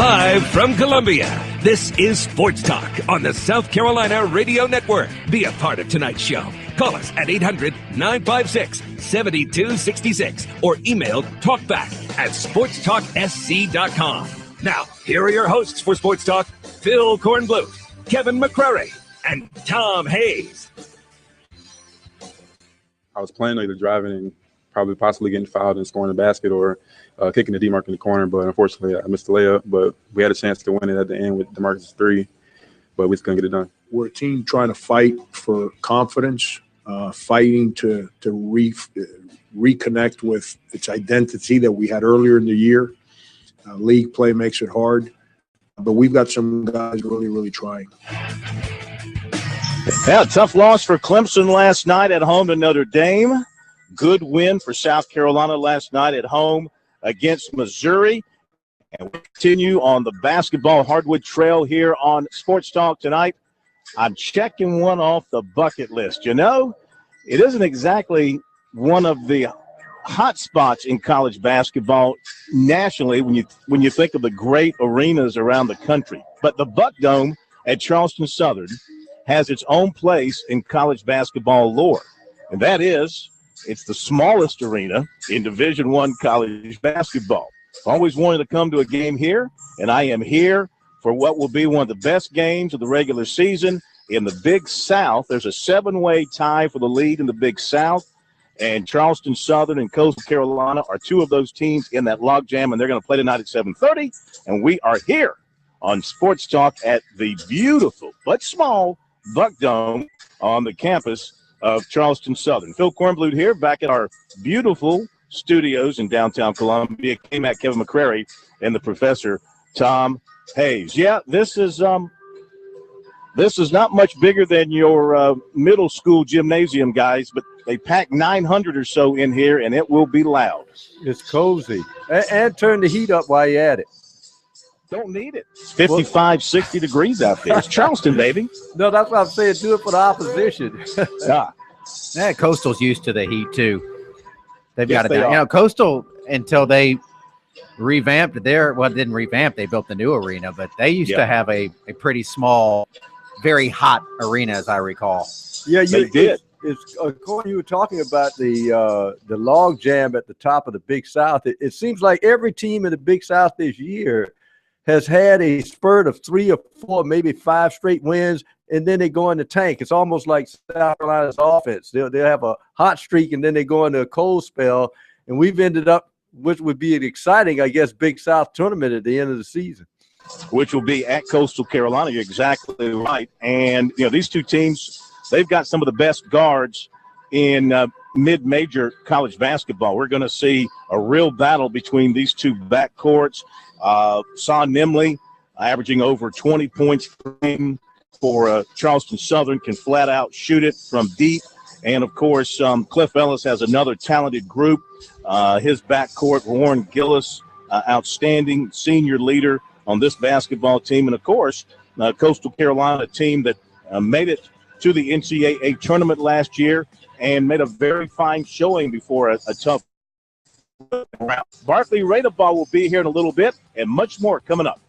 Live from Columbia, this is Sports Talk on the South Carolina Radio Network. Be a part of tonight's show. Call us at 800-956-7266 or email talkback@sportstalksc.com. Now, here are your hosts for Sports Talk, Phil Kornblut, Kevin McCrary, and Tom Hayes. I was planning either driving and probably possibly getting fouled and scoring the basket or kicking the D-mark in the corner, but unfortunately I missed the layup. But we had a chance to win it at the end with DeMarcus' three, but we just couldn't get it done. We're a team trying to fight for confidence, fighting to reconnect with its identity that we had earlier in the year. League play makes it hard, but we've got some guys really, really trying. Yeah, tough loss for Clemson last night at home to Notre Dame. Good win for South Carolina last night at home against Missouri. And we continue on the basketball hardwood trail here on Sports Talk tonight. I'm checking one off the bucket list. You know, it isn't exactly one of the hot spots in college basketball nationally when you think of the great arenas around the country. But the Buck Dome at Charleston Southern has its own place in college basketball lore, and that is it's the smallest arena in Division I college basketball. Always wanted to come to a game here, and I am here for what will be one of the best games of the regular season in the Big South. There's a 7-way tie for the lead in the Big South, and Charleston Southern and Coastal Carolina are two of those teams in that logjam, and they're going to play tonight at 7:30, and we are here on Sports Talk at the beautiful but small Buck Dome on the campus of Charleston Southern. Phil Kornblut here, back at our beautiful studios in downtown Columbia. K-Mac Kevin McCrary and the professor Tom Hayes. Yeah, this is not much bigger than your middle school gymnasium, guys, but they packed 900 or so in here, and it will be loud. It's cozy. And turn the heat up while you're at it. Don't need it. It's 55, 60 degrees out there. It's Charleston, baby. No, that's what I'm saying. Do it for the opposition. Yeah. Yeah, Coastal's used to the heat, too. They've Yes, got it down. You know, Coastal, until they revamped didn't revamp. They built the new arena, but they used to have a pretty small, very hot arena, as I recall. Yeah, They did. It's Corey, you were talking about the log jam at the top of the Big South. It seems like every team in the Big South this year has had a spurt of 3 or 4, maybe 5 straight wins, and then they go in the tank. It's almost like South Carolina's offense. They'll have a hot streak, and then they go into a cold spell, and we've ended up, which would be an exciting, I guess, Big South tournament at the end of the season. Which will be at Coastal Carolina. You're exactly right. And, you know, these two teams, they've got some of the best guards in mid-major college basketball. We're going to see a real battle between these two backcourts. Son Nimley, averaging over 20 points per game for Charleston Southern, can flat out shoot it from deep. And, of course, Cliff Ellis has another talented group. His backcourt, Warren Gillis, outstanding senior leader on this basketball team. And, of course, Coastal Carolina, a team that made it to the NCAA tournament last year and made a very fine showing before a tough round. Barkley Radar Ball will be here in a little bit, and much more coming up.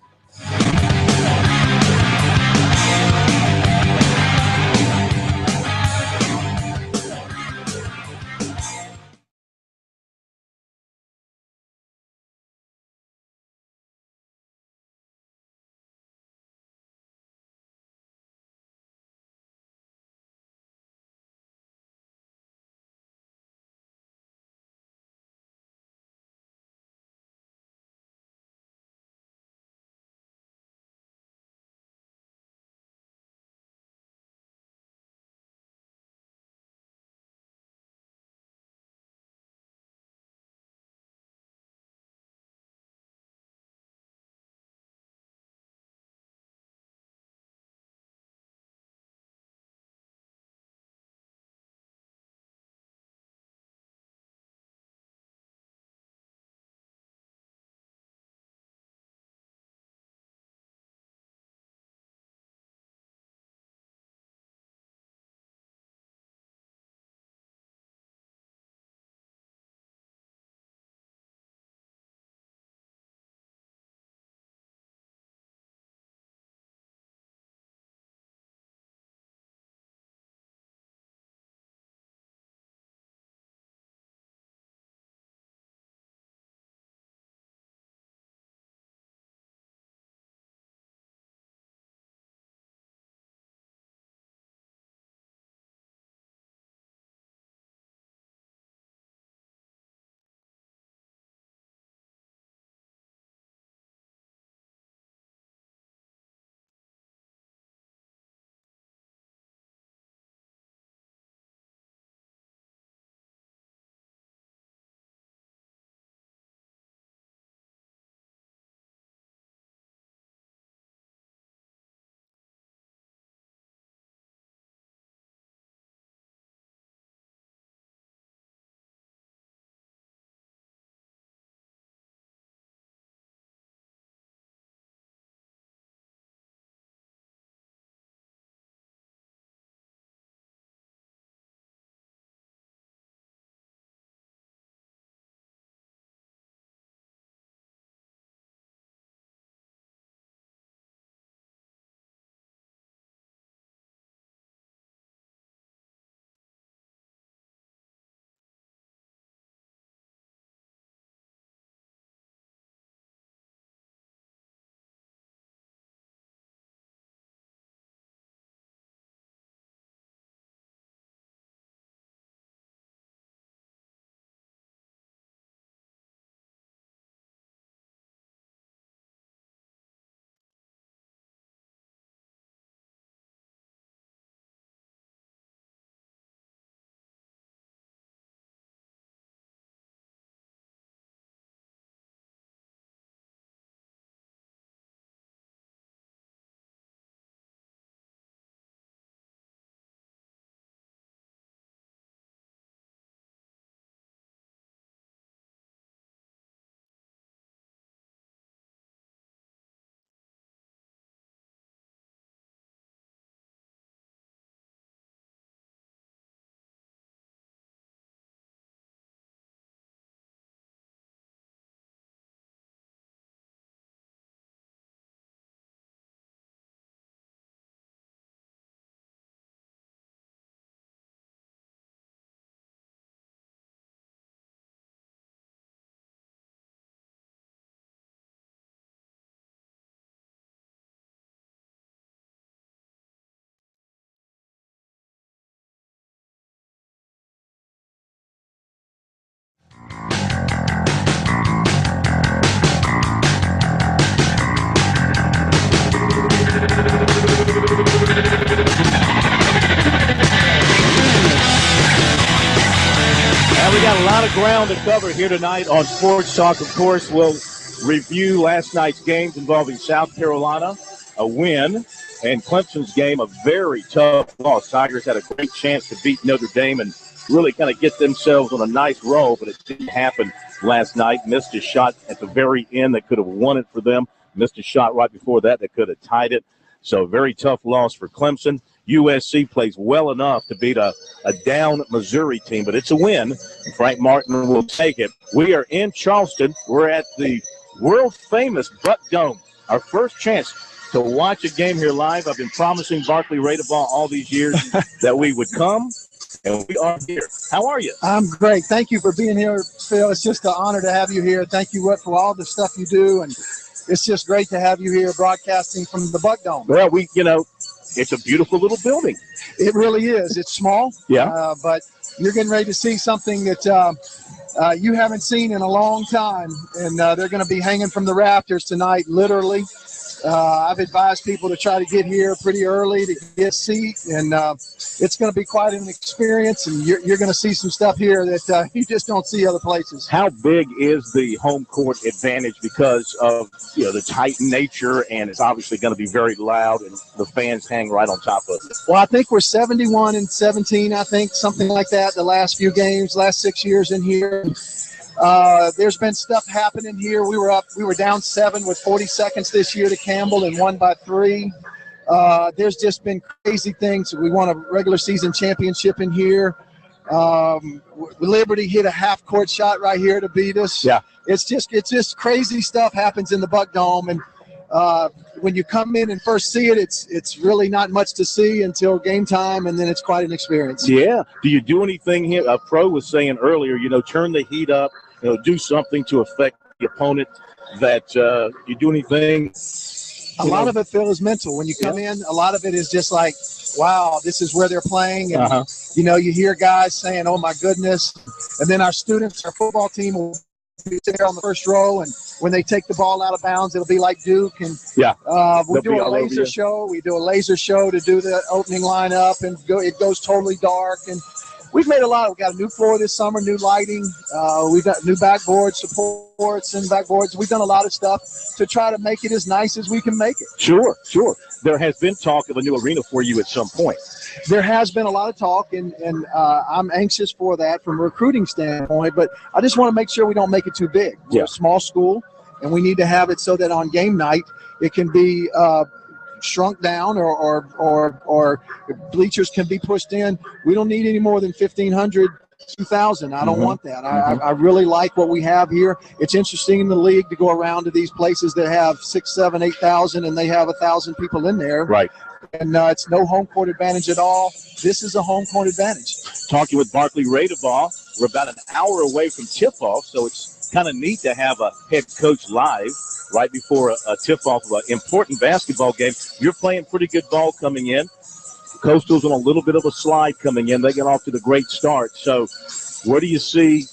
And we got a lot of ground to cover here tonight on Sports Talk. Of course, we'll review last night's games involving South Carolina, a win, and Clemson's game, a very tough loss. Tigers had a great chance to beat Notre Dame and really kind of get themselves on a nice roll, but it didn't happen last night. Missed a shot at the very end that could have won it for them. Missed a shot right before that could have tied it. So a very tough loss for Clemson. USC plays well enough to beat a down Missouri team, but it's a win. Frank Martin will take it. We are in Charleston. We're at the world-famous Buck Dome. Our first chance to watch a game here live. I've been promising Barkley Radeball all these years that we would come, and we are here. How are you? I'm great. Thank you for being here, Phil. It's just an honor to have you here. Thank you for all the stuff you do, and it's just great to have you here broadcasting from the Buck Dome. Well, it's a beautiful little building. It really is. It's small, yeah, but you're getting ready to see something that you haven't seen in a long time, and they're going to be hanging from the rafters tonight, literally. I've advised people to try to get here pretty early to get a seat, and it's going to be quite an experience, and you're going to see some stuff here that you just don't see other places. How big is the home court advantage because of the tight nature, and it's obviously going to be very loud, and the fans hang right on top of it? Well, I think we're 71-17, I think, something like that, the last few games, last 6 years in here. There's been stuff happening here. We were down 7 with 40 seconds this year to Campbell and won by 3. There's just been crazy things. We won a regular season championship in here. Liberty hit a half-court shot right here to beat us. Yeah, it's just crazy stuff happens in the Buck Dome, and when you come in and first see it, it's really not much to see until game time, and then it's quite an experience. Yeah. Do you do anything here? A pro was saying earlier, turn the heat up, do something to affect the opponent. That you do anything? A lot of it, Phil, is mental. When you come in, a lot of it is just like, wow, this is where they're playing. And, you hear guys saying, oh, my goodness. And then our students, our football team will be there on the first row, and when they take the ball out of bounds, it'll be like Duke. And we do a laser show. We do a laser show to do the opening lineup, and it goes totally dark. And we've made a lot. We've got a new floor this summer, new lighting. We've got new backboard supports and backboards. We've done a lot of stuff to try to make it as nice as we can make it. Sure. There has been talk of a new arena for you at some point. There has been a lot of talk, and I'm anxious for that from a recruiting standpoint, but I just want to make sure we don't make it too big. We're a small school, and we need to have it so that on game night it can be shrunk down or bleachers can be pushed in. We don't need any more than 1,500, 2,000. I don't want that. I really like what we have here. It's interesting in the league to go around to these places that have 6,000, 7,000, 8,000, and they have 1,000 people in there. Right. And it's no home court advantage at all. This is a home court advantage. Talking with Barkley Radeball, we're about an hour away from tip-off, so it's kind of neat to have a head coach live right before a tip-off of an important basketball game. You're playing pretty good ball coming in. Coastal's on a little bit of a slide coming in. They get off to the great start. So where do you see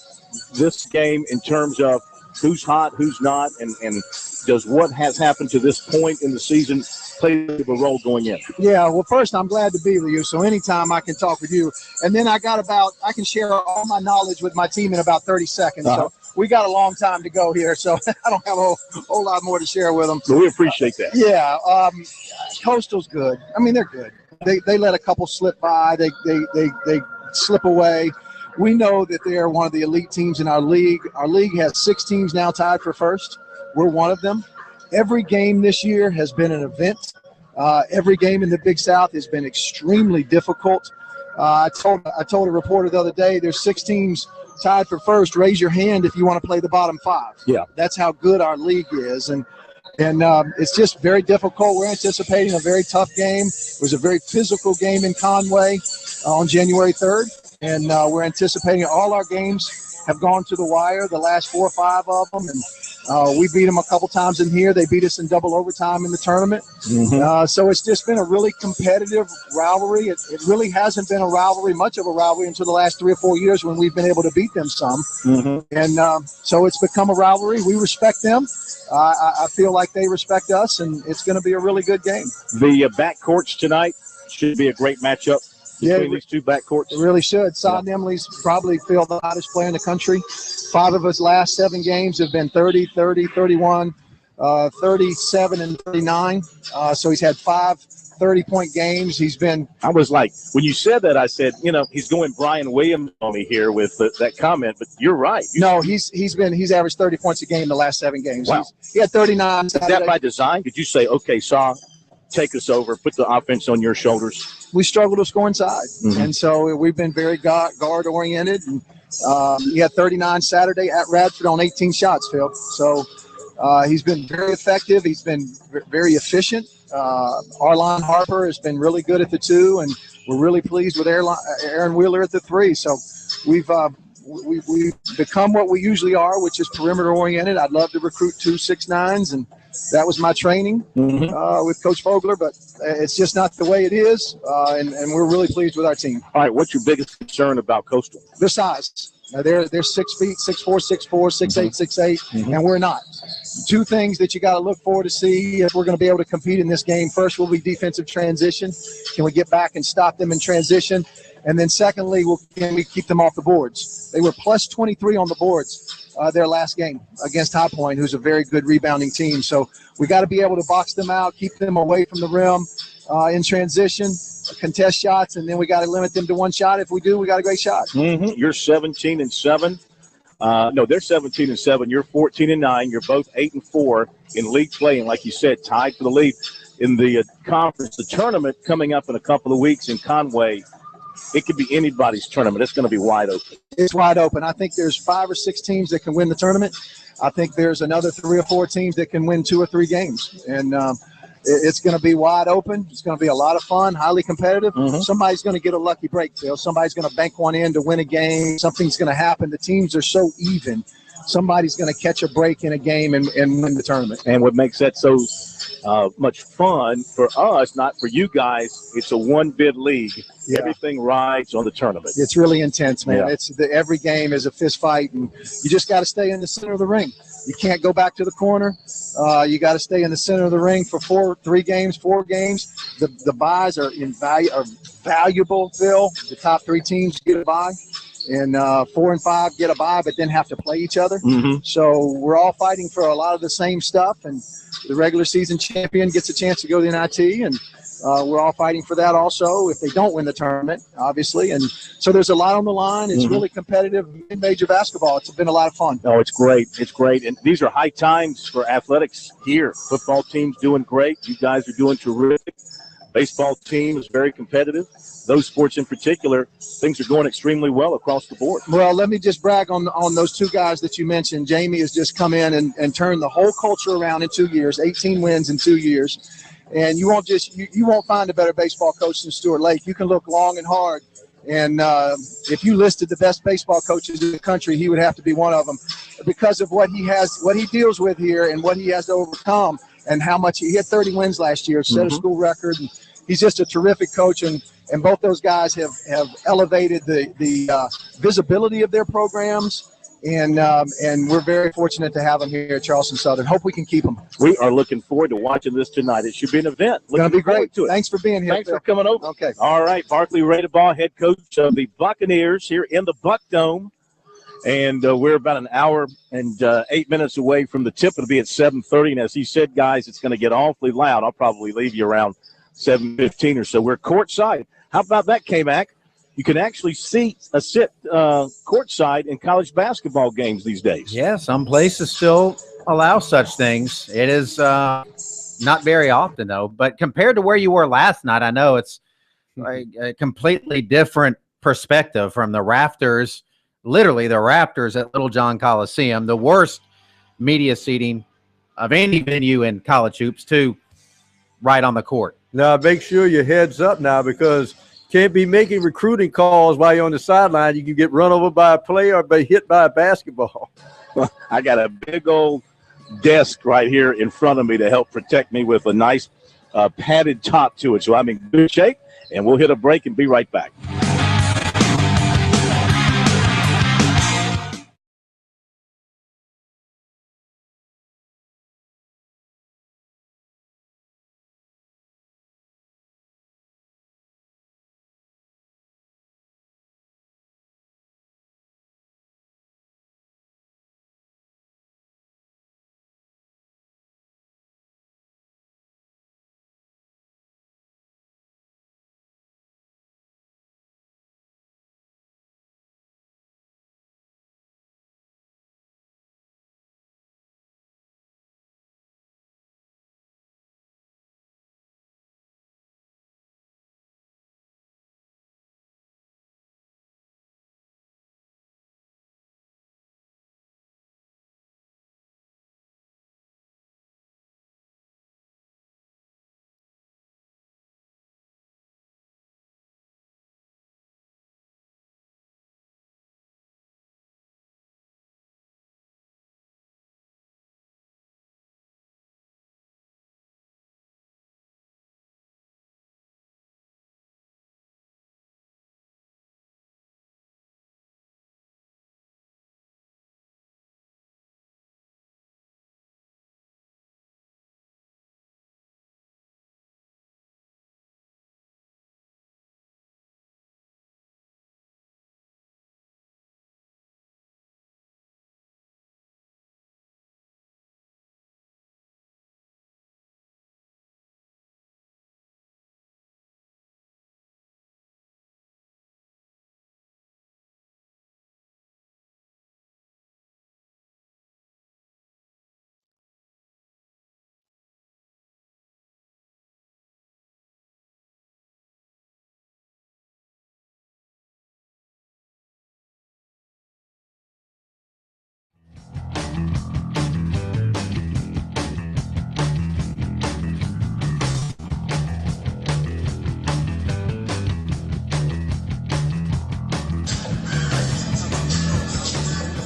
this game in terms of who's hot, who's not, and does what has happened to this point in the season play a role going in? Yeah, well, first, I'm glad to be with you. So anytime I can talk with you. And then I can share all my knowledge with my team in about 30 seconds. So we got a long time to go here. So I don't have a whole lot more to share with them. So we appreciate that. Yeah, Coastal's good. I mean, they're good. They let a couple slip by. They slip away. We know that they are one of the elite teams in our league. Our league has 6 teams now tied for first. We're one of them. Every game this year has been an event. Every game in the Big South has been extremely difficult. I told a reporter the other day, there's 6 teams tied for first. Raise your hand if you want to play the bottom 5. Yeah, that's how good our league is, and it's just very difficult. We're anticipating a very tough game. It was a very physical game in Conway on January 3rd, and we're anticipating all our games have gone to the wire, the last 4 or 5 of them, and we beat them a couple times in here. They beat us in double overtime in the tournament. So it's just been a really competitive rivalry. It really hasn't been much of a rivalry until the last 3 or 4 years when we've been able to beat them some. And so it's become a rivalry. We respect them. I feel like they respect us, and it's going to be a really good game. The backcourts tonight should be a great matchup. between these two backcourts? It really should. Sod and Emily's probably feel the hottest player in the country. 5 of his last 7 games have been 30, 30, 31, 37, and 39. So he's had 5 30-point games. He's been. I was like, when you said that, I said, he's going Brian Williams on me here with that comment, but you're right. He's averaged 30 points a game the last 7 games. Wow. He had 39. Is that by design? Did you say, okay, Saw, take us over, put the offense on your shoulders? We struggle to score inside, and so we've been very guard-oriented. And he had 39 Saturday at Radford on 18 shots, Phil. So he's been very effective. He's been very efficient. Arlon Harper has been really good at the 2, and we're really pleased with Aaron Wheeler at the 3. So we've become what we usually are, which is perimeter-oriented. I'd love to recruit 2 6'9s, and that was my training with Coach Vogler, but it's just not the way it is, and we're really pleased with our team. All right, what's your biggest concern about Coastal? Their size. They're 6 feet, 6'4", 6'4", 6'8", 6'8", and we're not. 2 things that you got to look for to see if we're going to be able to compete in this game. First will be defensive transition. Can we get back and stop them in transition? And then secondly, can we keep them off the boards? They were plus 23 on the boards their last game against High Point, who's a very good rebounding team. So we got to be able to box them out, keep them away from the rim in transition, contest shots, and then we got to limit them to 1 shot. If we do, we got a great shot. You're 17-7. No, they're 17-7. You're 14-9. You're both 8-4 in league play, and like you said, tied for the lead in the conference. The tournament coming up in a couple of weeks in Conway. It could be anybody's tournament. It's going to be wide open. It's wide open. I think there's 5 or 6 teams that can win the tournament. I think there's another 3 or 4 teams that can win 2 or 3 games, and it's going to be wide open. It's going to be a lot of fun, highly competitive. Somebody's going to get a lucky break, Phil. Somebody's going to bank one in to win a game. Something's going to happen. The teams are so even. Somebody's going to catch a break in a game and win the tournament. And what makes that so much fun for us, not for you guys, it's a 1-bid league. Yeah. Everything rides on the tournament. It's really intense, man. Yeah. Every game is a fist fight, and you just got to stay in the center of the ring. You can't go back to the corner. You got to stay in the center of the ring for 4 games. The buys are valuable, Phil. The top 3 teams get a bye, and 4 and 5 get a bye, but then have to play each other. So we're all fighting for a lot of the same stuff, and the regular season champion gets a chance to go to the NIT, and we're all fighting for that also if they don't win the tournament, obviously. And so there's a lot on the line. It's really competitive mid-major basketball. It's been a lot of fun. Oh, it's great. It's great. And these are high times for athletics here. Football team's doing great. You guys are doing terrific. Baseball team is very competitive. Those sports in particular, things are going extremely well across the board. Well, let me just brag on those 2 guys that you mentioned. Jamie has just come in and turned the whole culture around in 2 years, 18 wins in 2 years. And you won't find a better baseball coach than Stuart Lake. You can look long and hard, and if you listed the best baseball coaches in the country, he would have to be one of them because of what he deals with here, and what he has to overcome, and how much he had 30 wins last year, set a school record. And he's just a terrific coach, and both those guys have elevated the visibility of their programs. And we're very fortunate to have them here at Charleston Southern. Hope we can keep them. We are looking forward to watching this tonight. It should be an event. It's going to be great. To it. Thanks for being here. Thanks for coming over. Okay. All right. Barkley Radebaugh, head coach of the Buccaneers here in the Buck Dome. And we're about an hour and 8 minutes away from the tip. It'll be at 7:30. And as he said, guys, it's going to get awfully loud. I'll probably leave you around 7:15 or so. We're courtside. How about that, K-Mac? You can actually sit courtside in college basketball games these days. Yeah, some places still allow such things. It is not very often, though. But compared to where you were last night, I know it's a completely different perspective from the rafters, literally the rafters at Little John Coliseum, the worst media seating of any venue in college hoops, to right on the court. Now, make sure your head's up now, because can't be making recruiting calls while you're on the sideline. You can get run over by a player or be hit by a basketball. Well, I got a big old desk right here in front of me to help protect me with a nice padded top to it. So I'm in good shape, and we'll hit a break and be right back.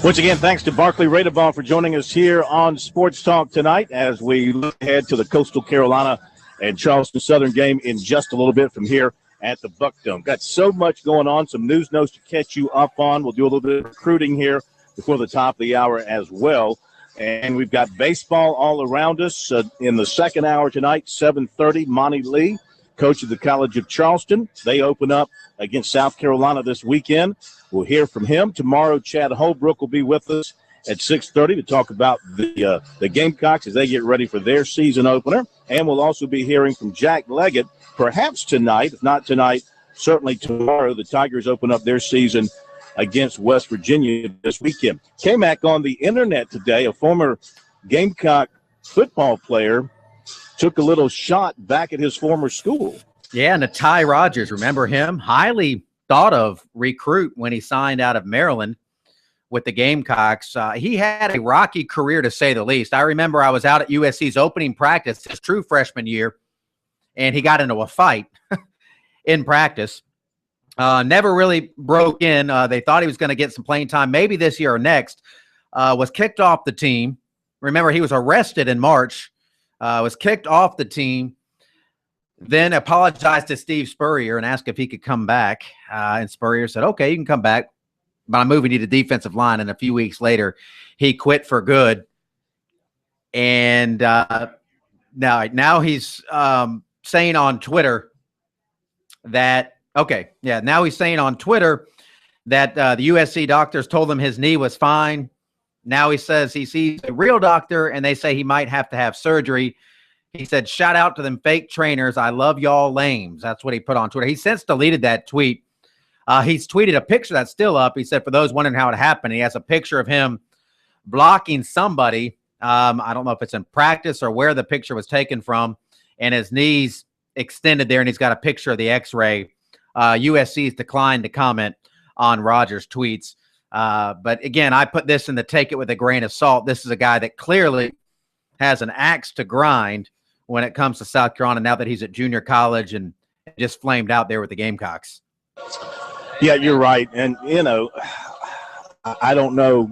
Once again, thanks to Barclay Radebaugh for joining us here on Sports Talk tonight as we look ahead to the Coastal Carolina and Charleston Southern game in just a little bit from here at the Buck Dome. Got so much going on, some news notes to catch you up on. We'll do a little bit of recruiting here before the top of the hour as well. And we've got baseball all around us in the second hour tonight, 7:30, Monty Lee, coach of the College of Charleston. They open up against South Carolina this weekend. We'll hear from him. Tomorrow, Chad Holbrook will be with us at 6:30 to talk about the Gamecocks as they get ready for their season opener. And we'll also be hearing from Jack Leggett, perhaps tonight, if not tonight, certainly tomorrow. The Tigers open up their season against West Virginia this weekend. K-Mac on the internet today, a former Gamecock football player, took a little shot back at his former school. Yeah, and Ty Rogers, remember him? Highly thought of recruit when he signed out of Maryland with the Gamecocks. He had a rocky career, to say the least. I remember I was out at USC's opening practice his true freshman year, and he got into a fight in practice. Never really broke in. They thought he was going to get some playing time maybe this year or next. Was kicked off the team. Remember, he was arrested in March. Was kicked off the team. Then apologized to Steve Spurrier and asked if he could come back. And Spurrier said, okay, you can come back, but I'm moving you to defensive line. And a few weeks later, he quit for good. And now he's saying on Twitter that, now he's saying on Twitter that the USC doctors told him his knee was fine. Now he says he sees a real doctor, and they say he might have to have surgery. He said, shout out to them fake trainers. I love y'all lames. That's what he put on Twitter. He since deleted that tweet. He's tweeted a picture that's still up. He said, for those wondering how it happened, he has a picture of him blocking somebody. I don't know if it's in practice or where the picture was taken from, and his knees extended there, and he's got a picture of the x-ray. USC's declined to comment on Rogers' tweets. But again, I put this in the take it with a grain of salt. This is a guy that clearly has an axe to grind when it comes to South Carolina now that he's at junior college and just flamed out there with the Gamecocks. Yeah, you're right. And, I don't know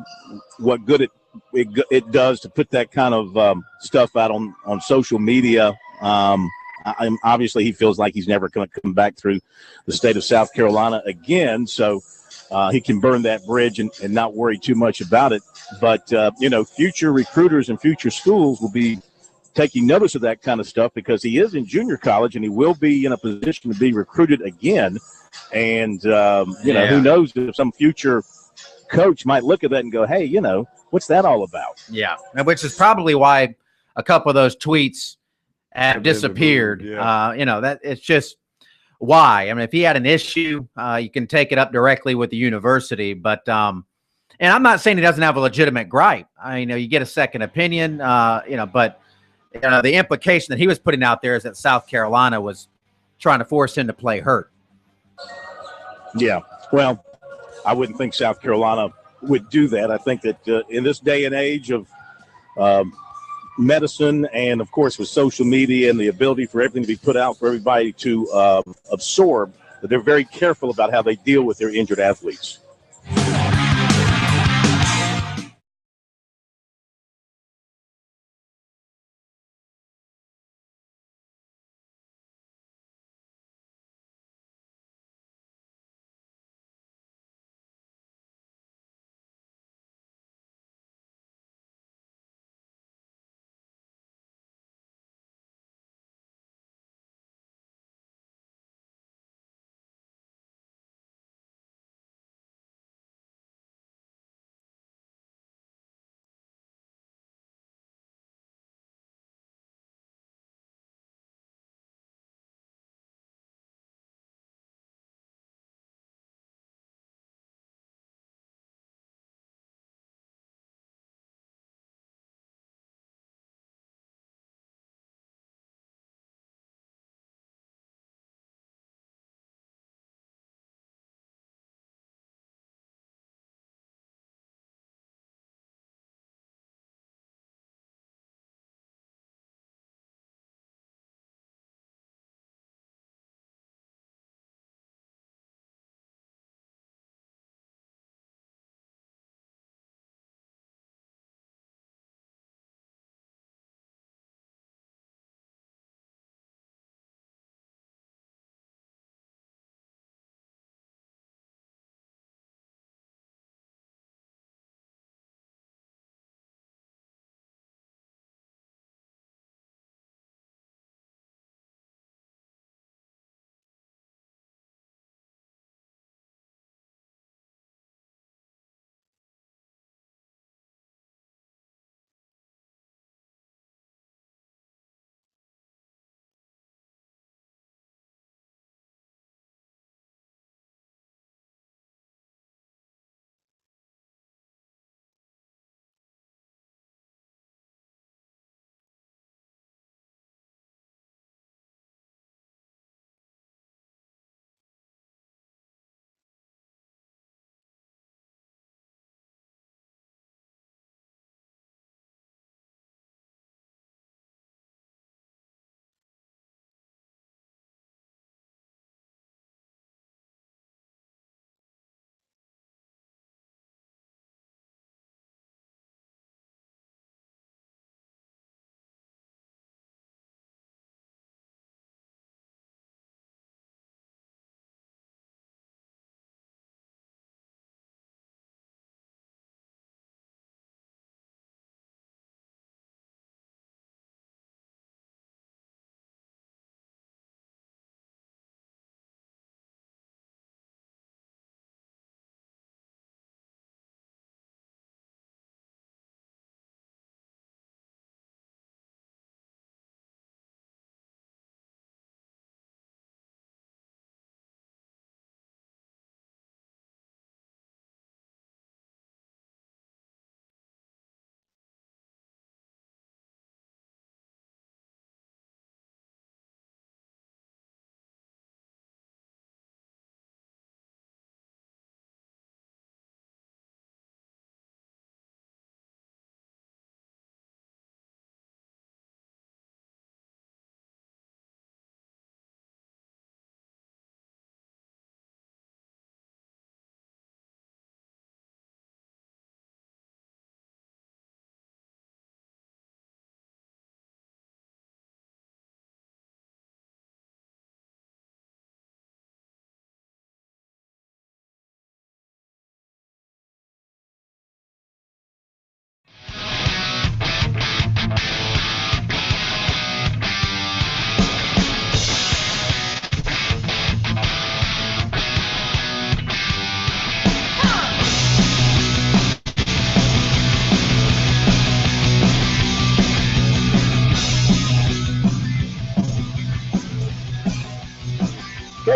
what good it does to put that kind of stuff out on social media. Obviously, he feels like he's never going to come back through the state of South Carolina again. So he can burn that bridge and not worry too much about it. But, future recruiters and future schools will be taking notice of that kind of stuff because he is in junior college and he will be in a position to be recruited again. And, who knows if some future coach might look at that and go, hey, what's that all about? Yeah, which is probably why a couple of those tweets have disappeared. Yeah. That it's just why. I mean, if he had an issue, you can take it up directly with the university. But and I'm not saying he doesn't have a legitimate gripe. You get a second opinion, but the implication that he was putting out there is that South Carolina was trying to force him to play hurt. Yeah, well, I wouldn't think South Carolina would do that. I think that in this day and age of medicine and, of course, with social media and the ability for everything to be put out for everybody to absorb, that they're very careful about how they deal with their injured athletes.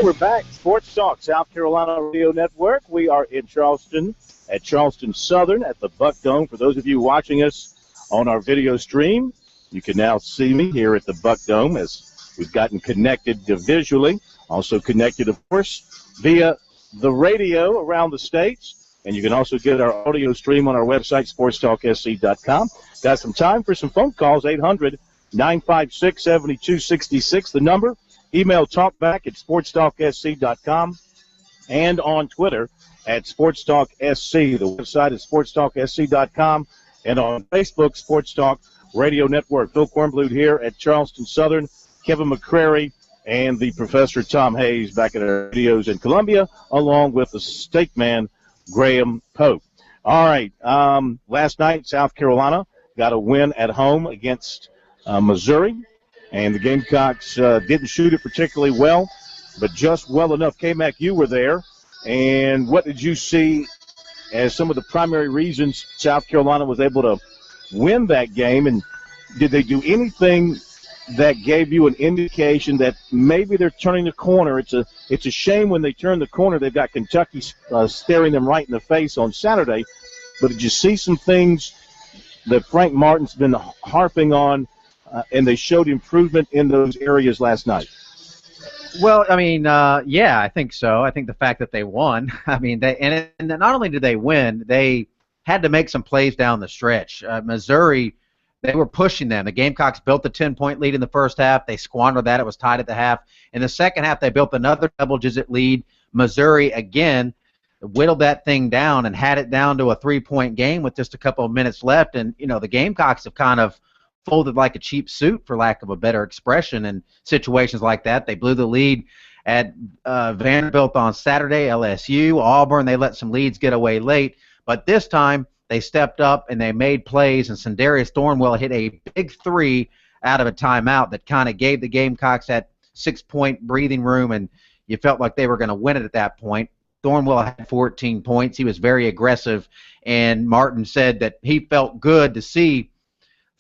we're back. Sports Talk, South Carolina Radio Network. We are in Charleston at Charleston Southern at the Buck Dome. For those of you watching us on our video stream, you can now see me here at the Buck Dome as we've gotten connected visually, also connected, of course, via the radio around the states. And you can also get our audio stream on our website, sportstalksc.com. Got some time for some phone calls, 800-956-7266, the number. Email talkback at sportstalksc.com and on Twitter at sportstalksc. The website is sportstalksc.com and on Facebook, Sports Talk Radio Network. Phil Kornblut here at Charleston Southern, Kevin McCrary, and the Professor Tom Hayes back at our studios in Columbia, along with the steak man, Graham Pope. All right, last night, South Carolina got a win at home against Missouri. And the Gamecocks didn't shoot it particularly well, but just well enough. K-Mac, you were there. And what did you see as some of the primary reasons South Carolina was able to win that game? And did they do anything that gave you an indication that maybe they're turning the corner? It's a shame when they turn the corner. They've got Kentucky staring them right in the face on Saturday. But did you see some things that Frank Martin's been harping on, and they showed improvement in those areas last night? Well, I mean, yeah, I think so. I think the fact that they won, I mean, and not only did they win, they had to make some plays down the stretch. Missouri, they were pushing them. The Gamecocks built the 10-point lead in the first half. They squandered that. It was tied at the half. In the second half, they built another double-digit lead. Missouri, again, whittled that thing down and had it down to a 3-point game with just a couple of minutes left. And, you know, the Gamecocks have kind of folded like a cheap suit, for lack of a better expression, in situations like that. They blew the lead at Vanderbilt on Saturday, LSU, Auburn. They let some leads get away late. But this time they stepped up and they made plays, and Sindarius Thornwell hit a big three out of a timeout that kind of gave the Gamecocks that 6-point breathing room, and you felt like they were going to win it at that point. Thornwell had 14 points. He was very aggressive, and Martin said that he felt good to see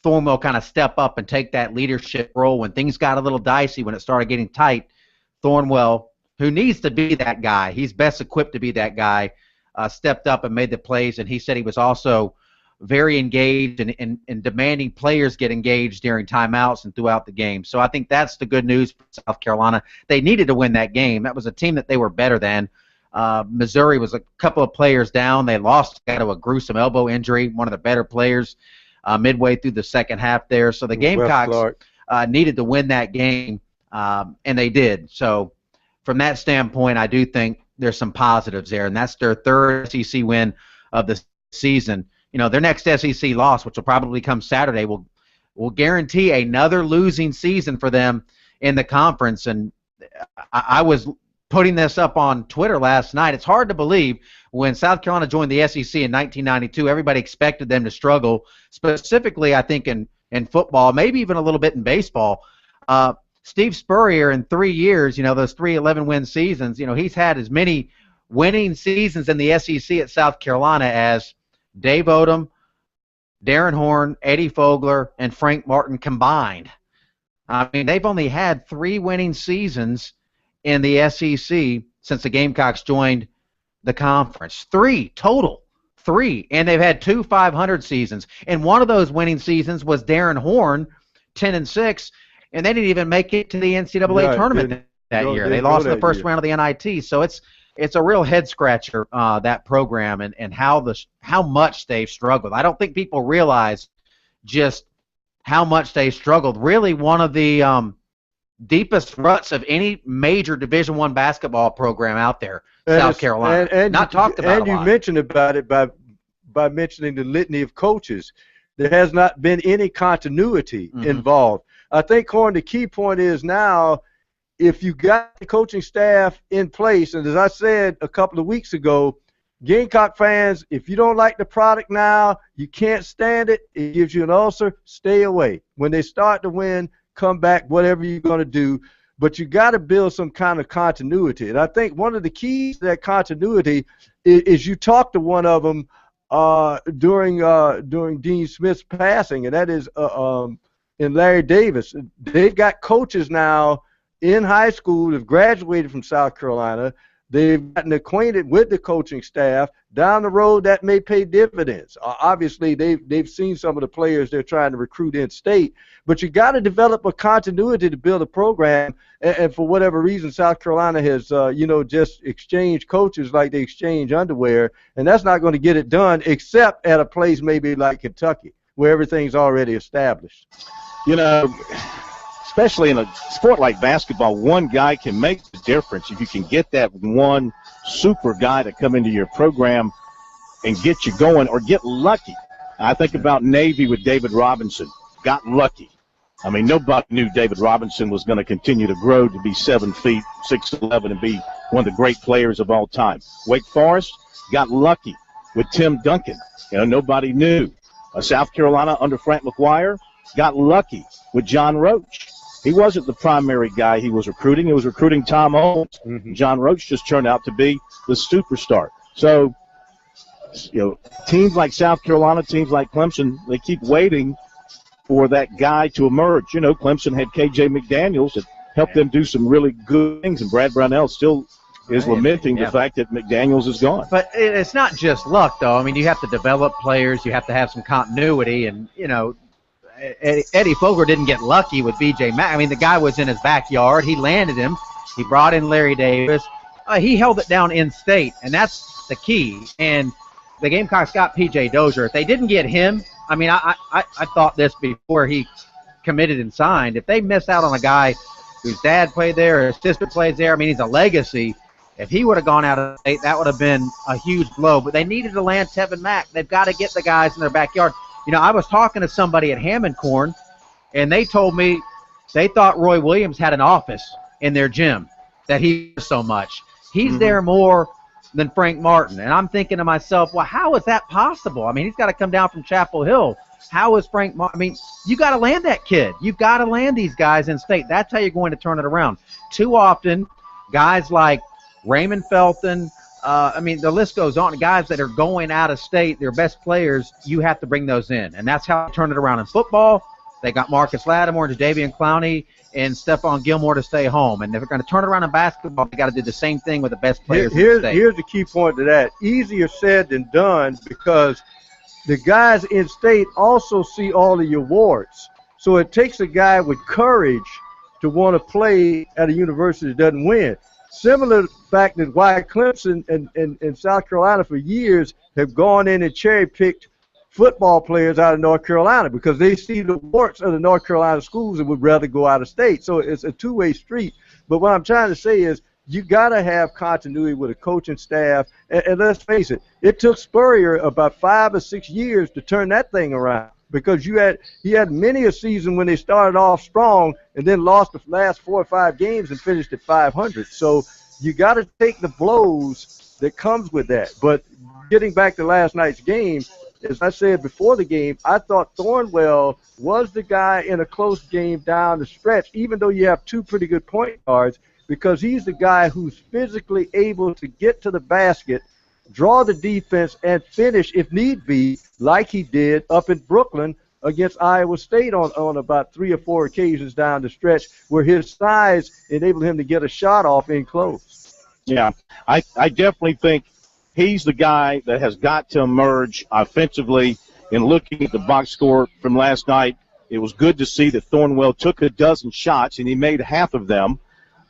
Thornwell kind of step up and take that leadership role when things got a little dicey, when it started getting tight. Thornwell, who needs to be that guy, he's best equipped to be that guy, stepped up and made the plays, and he said he was also very engaged and demanding players get engaged during timeouts and throughout the game. So I think that's the good news for South Carolina. They needed to win that game. That was a team that they were better than. Missouri was a couple of players down. They lost to a gruesome elbow injury, one of the better players, midway through the second half there. So the Gamecocks needed to win that game, and they did. So from that standpoint, I do think there's some positives there, and that's their third SEC win of the season. You know, their next SEC loss, which will probably come Saturday, will guarantee another losing season for them in the conference. And I was putting this up on Twitter last night. It's hard to believe when South Carolina joined the SEC in 1992, everybody expected them to struggle, specifically, I think, in football, maybe even a little bit in baseball. Steve Spurrier, in 3 years, you know, those 3 11-win seasons, you know, he's had as many winning seasons in the SEC at South Carolina as Dave Odom, Darren Horn, Eddie Fogler, and Frank Martin combined. I mean, they've only had 3 winning seasons in the SEC since the Gamecocks joined the conference. 3 total. 3. And they've had 2 500 seasons. And one of those winning seasons was Darren Horn, 10-6, and they didn't even make it to the NCAA tournament that year. They lost in the first round of the NIT. So it's a real head-scratcher, that program, and how much they've struggled. I don't think people realize just how much they struggled. Really one of the deepest ruts of any major Division I basketball program out there, South Carolina. And not talked about and a you lot. mentioned about it by mentioning the litany of coaches. There has not been any continuity involved. I think, Corn, the key point is now, if you got the coaching staff in place, and as I said a couple of weeks ago, Gamecock fans, if you don't like the product now, you can't stand it, it gives you an ulcer, stay away. When they start to win, come back, whatever you're going to do. But you got to build some kind of continuity. And I think one of the keys to that continuity is you talk to one of them during Dean Smith's passing, and that is in Larry Davis. They've got coaches now in high school, have graduated from South Carolina. They've gotten acquainted with the coaching staff. Down the road, that may pay dividends. Obviously, they've seen some of the players they're trying to recruit in state, but you got to develop a continuity to build a program. And for whatever reason, South Carolina has, just exchanged coaches like they exchange underwear, and that's not going to get it done except at a place maybe like Kentucky where everything's already established. Especially in a sport like basketball, one guy can make the difference. If you can get that one super guy to come into your program and get you going or get lucky. I think about Navy with David Robinson. Got lucky. I mean, nobody knew David Robinson was going to continue to grow to be 7 feet, 6'11", and be one of the great players of all time. Wake Forest got lucky with Tim Duncan. Nobody knew. South Carolina under Frank McGuire got lucky with John Roach. He wasn't the primary guy he was recruiting. He was recruiting Tom Holmes. Mm-hmm. John Roach just turned out to be the superstar. So, teams like South Carolina, teams like Clemson, they keep waiting for that guy to emerge. Clemson had K.J. McDaniels that helped them do some really good things, and Brad Brownell still is lamenting the fact that McDaniels is gone. But it's not just luck, though. I mean, you have to develop players. You have to have some continuity, and, Eddie Fogler didn't get lucky with B.J. Mack. I mean, the guy was in his backyard. He landed him. He brought in Larry Davis. He held it down in state, and that's the key. And the Gamecocks got P.J. Dozier. If they didn't get him, I mean, I thought this before he committed and signed. If they miss out on a guy whose dad played there, his sister plays there, I mean, he's a legacy. If he would have gone out of state, that would have been a huge blow. But they needed to land Tevin Mack. They've got to get the guys in their backyard. I was talking to somebody at Hammond Corn, and they told me they thought Roy Williams had an office in their gym, that he was so much. He's there more than Frank Martin. And I'm thinking to myself, well, how is that possible? I mean, he's got to come down from Chapel Hill. How is Frank Martin? I mean, you got to land that kid. You've got to land these guys in state. That's how you're going to turn it around. Too often, guys like Raymond Felton, the list goes on. Guys that are going out of state, their best players, you have to bring those in. And that's how you turn it around in football. They got Marcus Lattimore, Jadeveon Clowney, and Stephon Gilmore to stay home. And if they're going to turn it around in basketball, they got to do the same thing with the best players in the state. Here's the key point to that. Easier said than done, because the guys in state also see all the awards. So it takes a guy with courage to want to play at a university that doesn't win. Similar fact that why Clemson and South Carolina for years have gone in and cherry-picked football players out of North Carolina, because they see the warts of the North Carolina schools and would rather go out of state. So it's a two-way street. But what I'm trying to say is you got to have continuity with a coaching staff. And let's face it, it took Spurrier about 5 or 6 years to turn that thing around, because he had many a season when they started off strong and then lost the last 4 or 5 games and finished at 500. So you got to take the blows that comes with that. But getting back to last night's game, as I said before the game, I thought Thornwell was the guy in a close game down the stretch, even though you have 2 pretty good point guards, because he's the guy who's physically able to get to the basket, draw the defense, and finish if need be, like he did up in Brooklyn against Iowa State on about 3 or 4 occasions down the stretch, where his size enabled him to get a shot off in close. Yeah, I definitely think he's the guy that has got to emerge offensively. In looking at the box score from last night, it was good to see that Thornwell took a dozen shots, and he made half of them.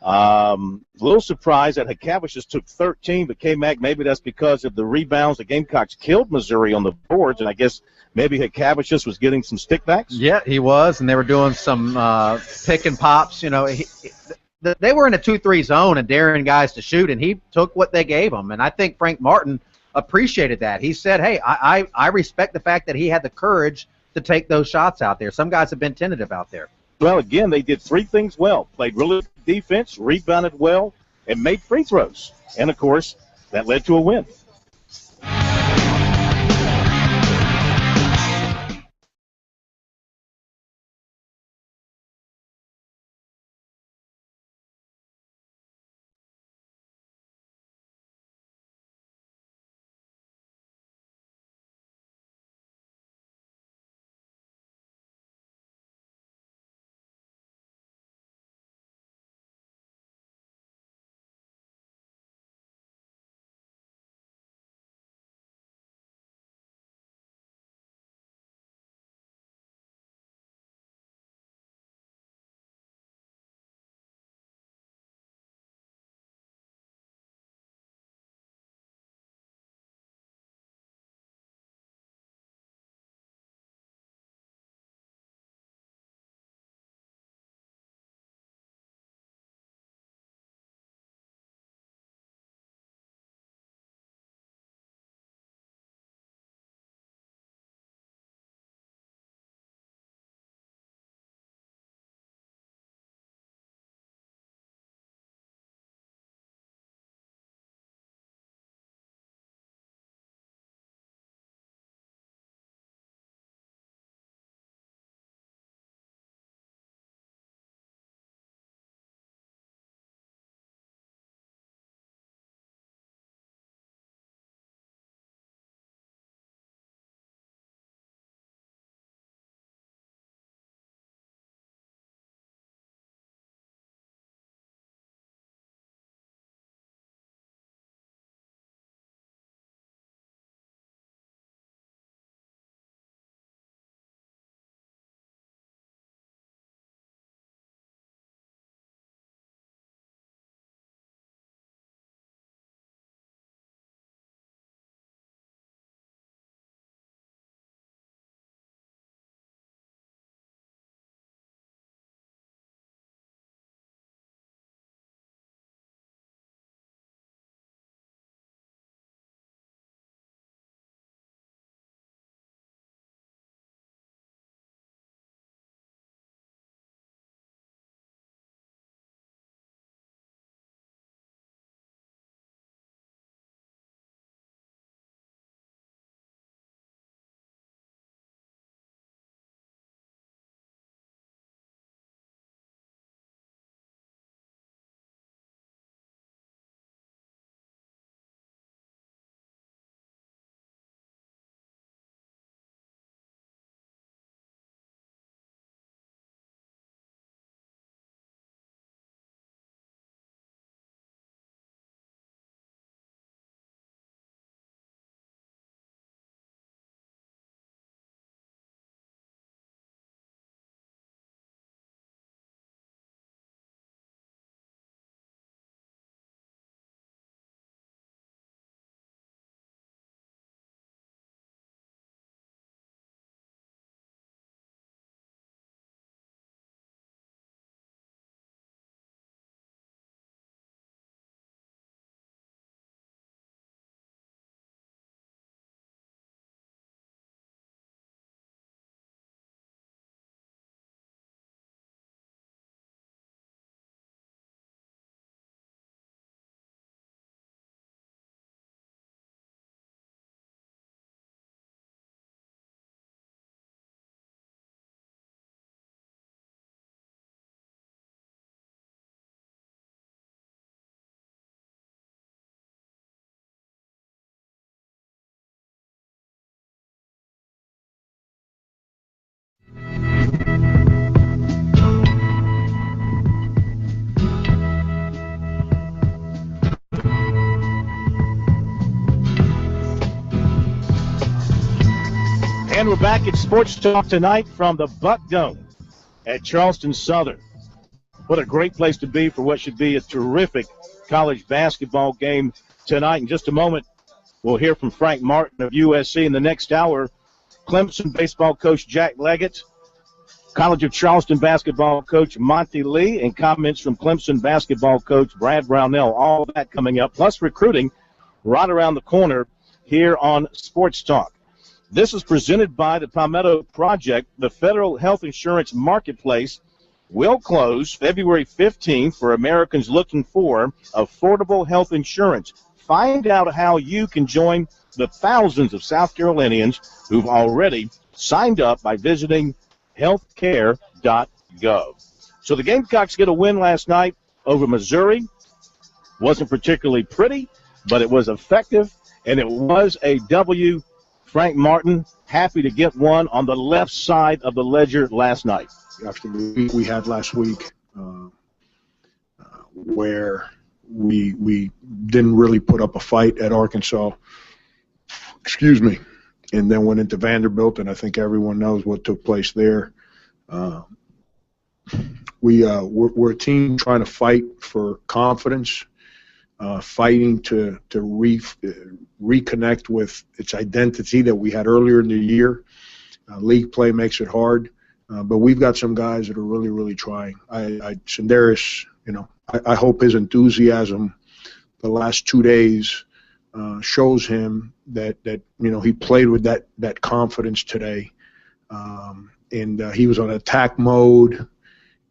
A little surprised that Hakavicius took 13, but K-Mac, maybe that's because of the rebounds. The Gamecocks killed Missouri on the boards, and I guess maybe Hakavicius was getting some stickbacks. Yeah, he was, and they were doing some pick and pops. They were in a 2-3 zone and daring guys to shoot, and he took what they gave him. And I think Frank Martin appreciated that. He said, hey, I respect the fact that he had the courage to take those shots out there. Some guys have been tentative out there. Well, again, they did 3 things well. Played really good defense, rebounded well, and made free throws. And, of course, that led to a win. And we're back at Sports Talk tonight from the Buck Dome at Charleston Southern. What a great place to be for what should be a terrific college basketball game tonight. In just a moment, we'll hear from Frank Martin of USC. In the next hour, Clemson baseball coach Jack Leggett, College of Charleston basketball coach Monty Lee, and comments from Clemson basketball coach Brad Brownell. All that coming up, plus recruiting right around the corner here on Sports Talk. This is presented by the Palmetto Project. The federal health insurance marketplace will close February 15th for Americans looking for affordable health insurance. Find out how you can join the thousands of South Carolinians who've already signed up by visiting healthcare.gov. So the Gamecocks get a win last night over Missouri. Wasn't particularly pretty, but it was effective, and it was a W. Frank Martin, happy to get one on the left side of the ledger last night. After the week we had last week, where we didn't really put up a fight at Arkansas, and then went into Vanderbilt, and I think everyone knows what took place there. We're a team trying to fight for confidence, fighting to reconnect with its identity that we had earlier in the year. League play makes it hard, but we've got some guys that are really, really trying. Senderis, I hope his enthusiasm the last 2 days shows him that he played with that confidence today, and he was on attack mode,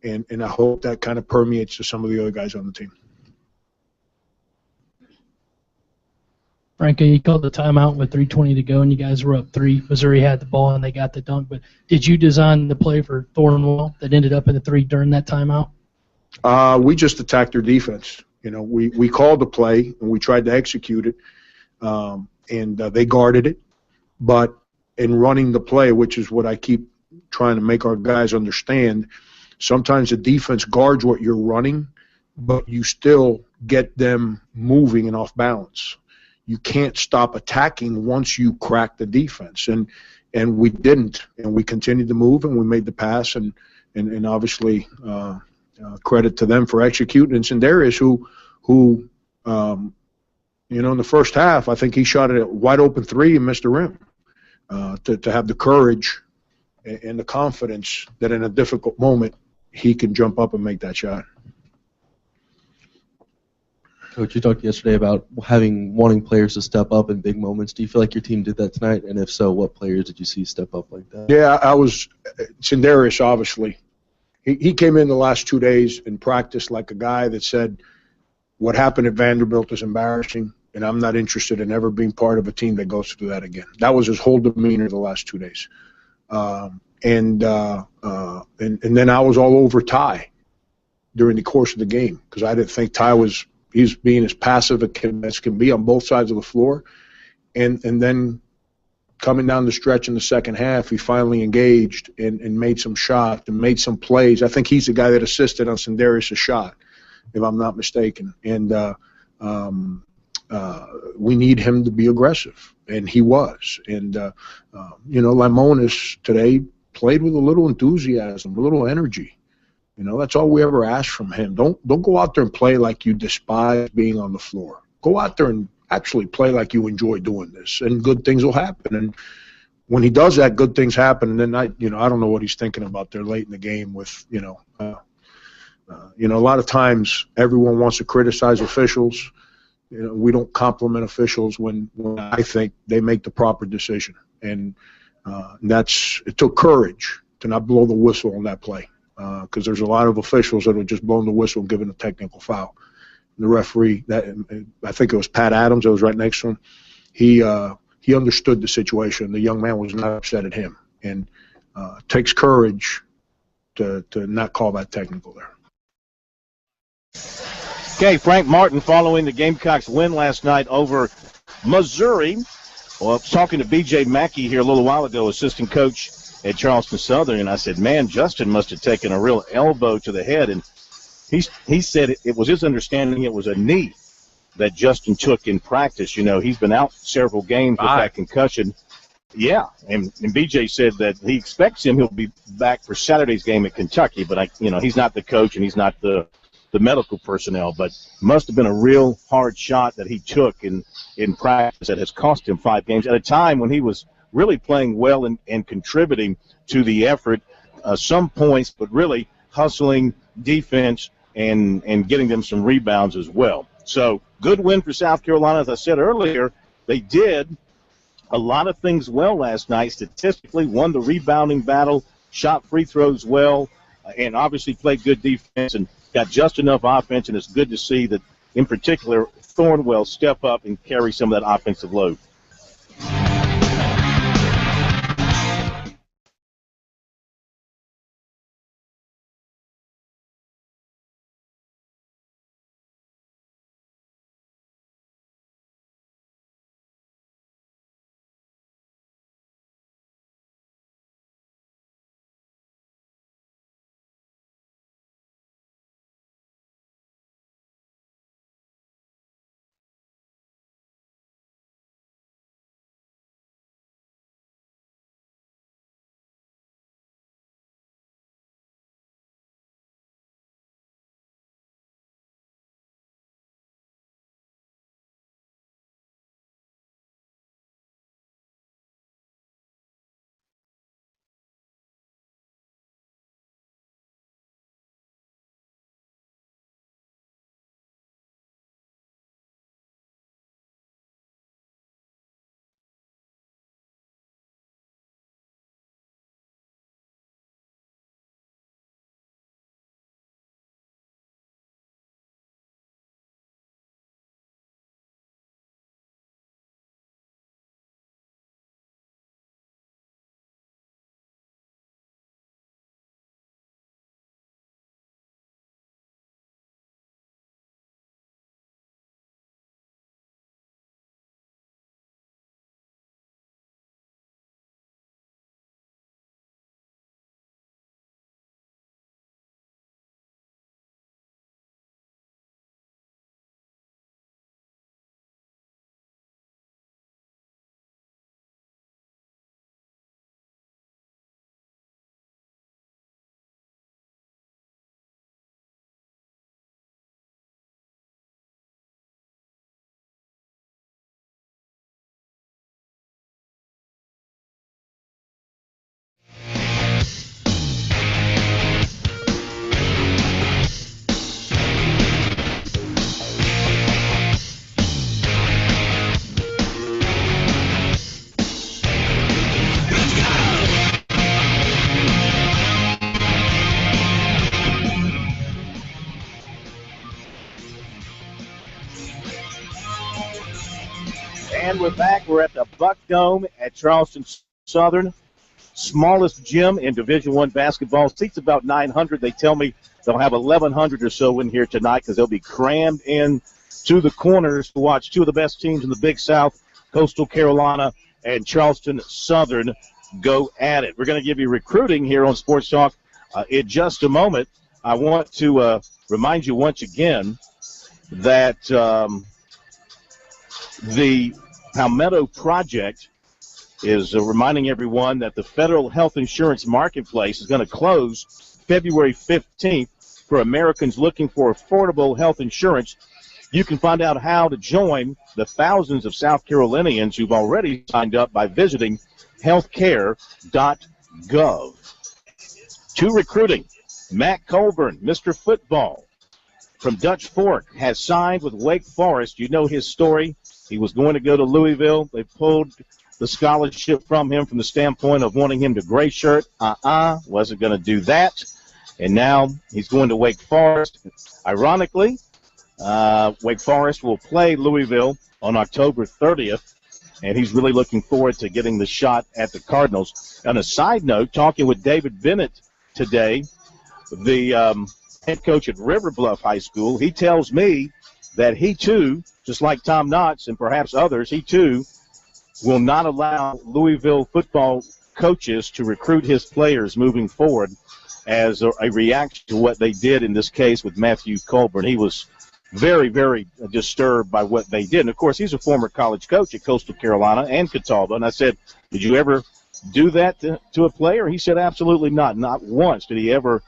and I hope that kind of permeates to some of the other guys on the team. Franco, you called the timeout with 3:20 to go, and you guys were up 3. Missouri had the ball, and they got the dunk. But did you design the play for Thornwell that ended up in the 3 during that timeout? We just attacked their defense. We called the play, and we tried to execute it, and they guarded it. But in running the play, which is what I keep trying to make our guys understand, sometimes the defense guards what you're running, but you still get them moving and off balance. You can't stop attacking once you crack the defense, and we didn't, and we continued to move, and we made the pass, and obviously credit to them for executing. And Senderis, who in the first half, I think he shot a wide open 3 and missed the rim. To have the courage and the confidence that in a difficult moment he can jump up and make that shot. Coach, you talked yesterday about wanting players to step up in big moments. Do you feel like your team did that tonight? And if so, what players did you see step up like that? Yeah, Senderis, obviously. He came in the last 2 days and practiced like a guy that said, what happened at Vanderbilt is embarrassing, and I'm not interested in ever being part of a team that goes through that again. That was his whole demeanor the last 2 days. And then I was all over Ty during the course of the game because I didn't think he's being as passive as can be on both sides of the floor. And then coming down the stretch in the second half, he finally engaged and made some shots and made some plays. I think he's the guy that assisted on Senderis' shot, if I'm not mistaken. And we need him to be aggressive, and he was. And, Limonis today played with a little enthusiasm, a little energy. That's all we ever ask from him. Don't go out there and play like you despise being on the floor. Go out there and actually play like you enjoy doing this, and good things will happen. And when he does that, good things happen. And then I don't know what he's thinking about there late in the game with, a lot of times everyone wants to criticize officials. We don't compliment officials when I think they make the proper decision. And it took courage to not blow the whistle on that play. Because there's a lot of officials that are just blowing the whistle and giving a technical foul. The referee, I think it was Pat Adams that was right next to him, he understood the situation. The young man was not upset at him. And it takes courage to not call that technical there. Okay, Frank Martin following the Gamecocks win last night over Missouri. Well, I was talking to B.J. Mackey here a little while ago, assistant coach at Charleston Southern, and I said, man, Justin must have taken a real elbow to the head. And he said it was his understanding it was a knee that Justin took in practice. He's been out several games with that concussion. Yeah, and BJ said that he expects he'll be back for Saturday's game at Kentucky, but he's not the coach and he's not the medical personnel, but must have been a real hard shot that he took in practice that has cost him 5 games at a time when he was really playing well and contributing to the effort, some points, but really hustling defense and getting them some rebounds as well. So good win for South Carolina. As I said earlier, they did a lot of things well last night. Statistically, won the rebounding battle, shot free throws well, and obviously played good defense and got just enough offense, and it's good to see that, in particular, Thornwell step up and carry some of that offensive load. And we're back. We're at the Buck Dome at Charleston Southern. Smallest gym in Division I basketball. Seats about 900. They tell me they'll have 1,100 or so in here tonight because they'll be crammed in to the corners to watch two of the best teams in the Big South, Coastal Carolina and Charleston Southern, go at it. We're going to give you recruiting here on Sports Talk in just a moment. I want to remind you once again that the Palmetto Project is reminding everyone that the federal health insurance marketplace is going to close February 15th for Americans looking for affordable health insurance. You can find out how to join the thousands of South Carolinians who've already signed up by visiting healthcare.gov. To recruiting, Matt Colburn, Mr. Football from Dutch Fork, has signed with Wake Forest. You know his story. He was going to go to Louisville. They pulled the scholarship from him from the standpoint of wanting him to gray shirt. Wasn't going to do that. And now he's going to Wake Forest. Ironically, Wake Forest will play Louisville on October 30th, and he's really looking forward to getting the shot at the Cardinals. On a side note, talking with David Bennett today, the head coach at River Bluff High School, he tells me that he, too, just like Tom Knotts and perhaps others, he, too, will not allow Louisville football coaches to recruit his players moving forward as a reaction to what they did in this case with Matthew Colburn. He was very, very disturbed by what they did. And, of course, he's a former college coach at Coastal Carolina and Catawba. And I said, Did you ever do that to a player? He said absolutely not. Not once did he ever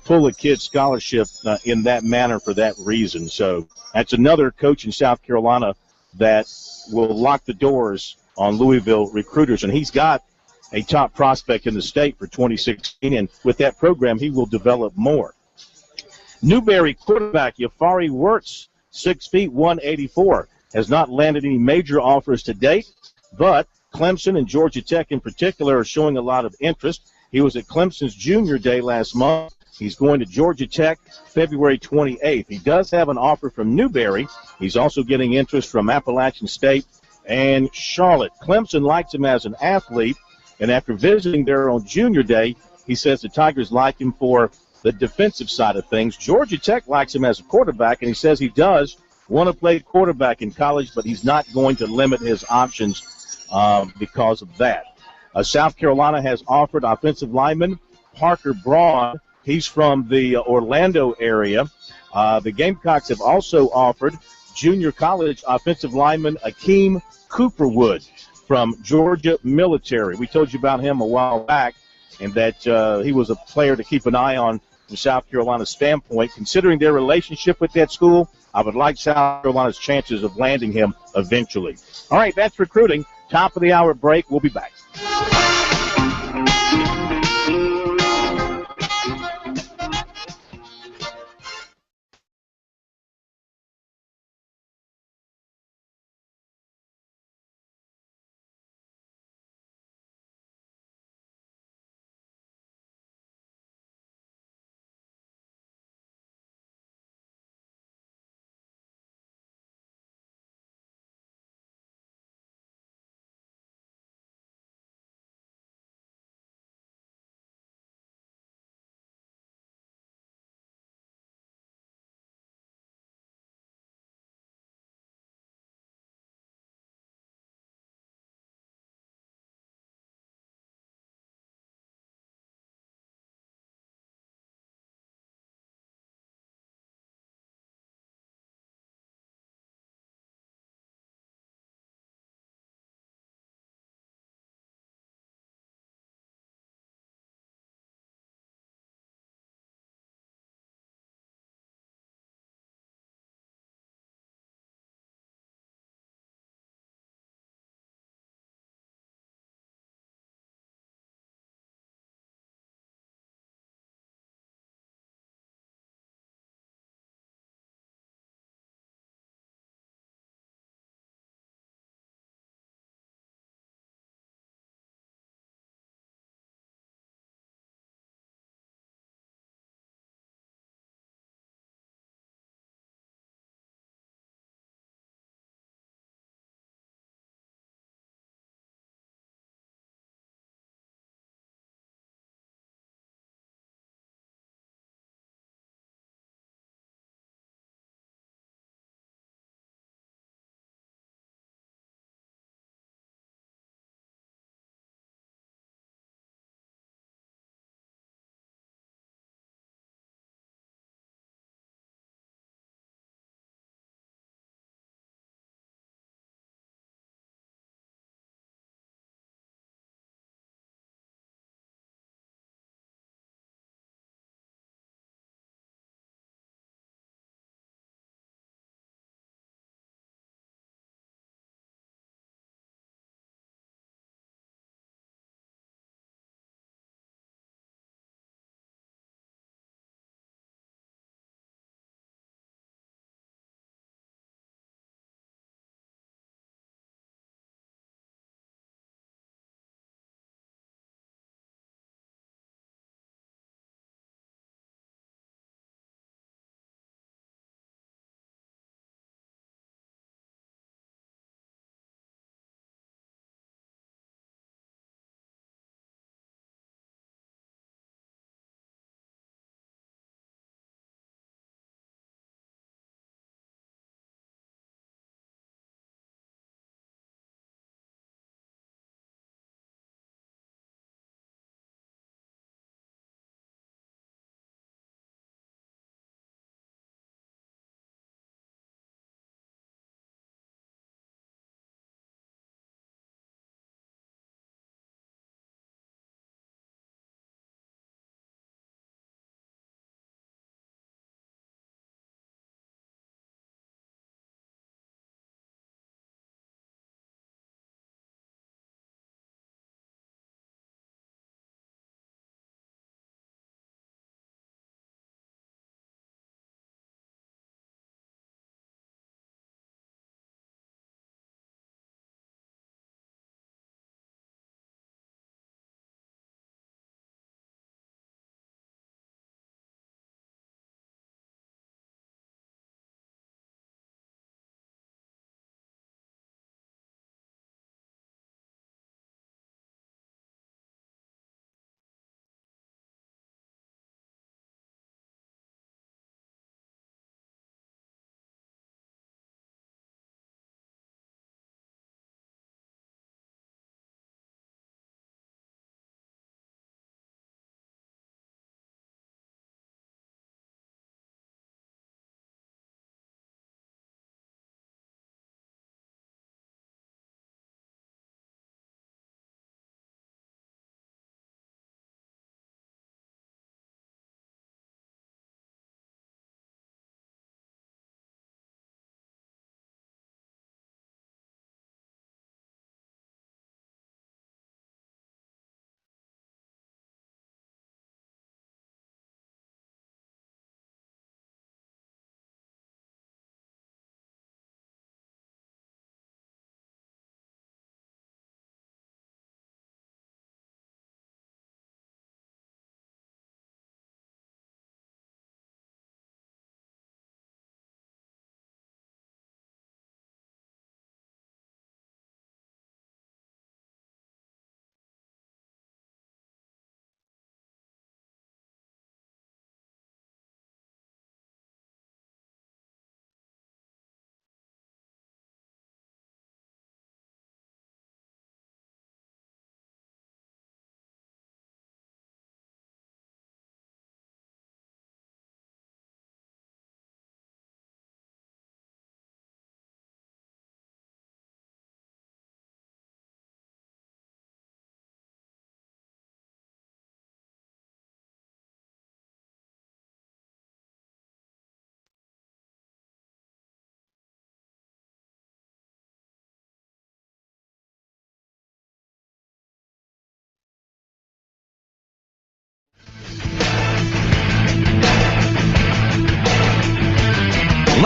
pull a kid's scholarship in that manner for that reason. So that's another coach in South Carolina that will lock the doors on Louisville recruiters. And he's got a top prospect in the state for 2016, and with that program, he will develop more. Newberry quarterback Yafari Wirtz, 6 feet 184, has not landed any major offers to date, but Clemson and Georgia Tech in particular are showing a lot of interest. He was at Clemson's junior day last month. He's going to Georgia Tech February 28th. He does have an offer from Newberry. He's also getting interest from Appalachian State and Charlotte. Clemson likes him as an athlete, and after visiting there on junior day, he says the Tigers like him for the defensive side of things. Georgia Tech likes him as a quarterback, and he says he does want to play quarterback in college, but he's not going to limit his options because of that. South Carolina has offered offensive lineman Parker Braun. He's from the Orlando area. The Gamecocks have also offered junior college offensive lineman Akeem Cooperwood from Georgia Military. We told you about him a while back, and that he was a player to keep an eye on from South Carolina's standpoint. Considering their relationship with that school, I would like South Carolina's chances of landing him eventually. All right, that's recruiting. Top of the hour break. We'll be back.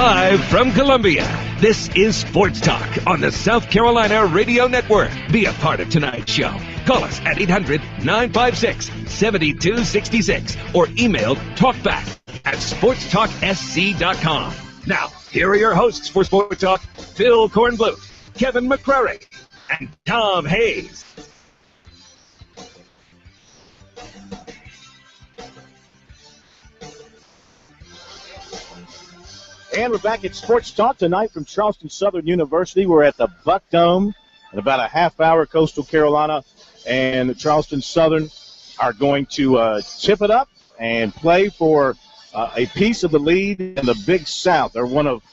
Live from Columbia, this is Sports Talk on the South Carolina Radio Network. Be a part of tonight's show. Call us at 800-956-7266 or email talkback@sportstalksc.com. Now, here are your hosts for Sports Talk, Phil Kornblut, Kevin McCrary, and Tom Hayes. And we're back at Sports Talk tonight from Charleston Southern University. We're at the Buck Dome in about a half hour. Coastal Carolina and Charleston Southern are going to tip it up and play for a piece of the lead in the Big South. They're one of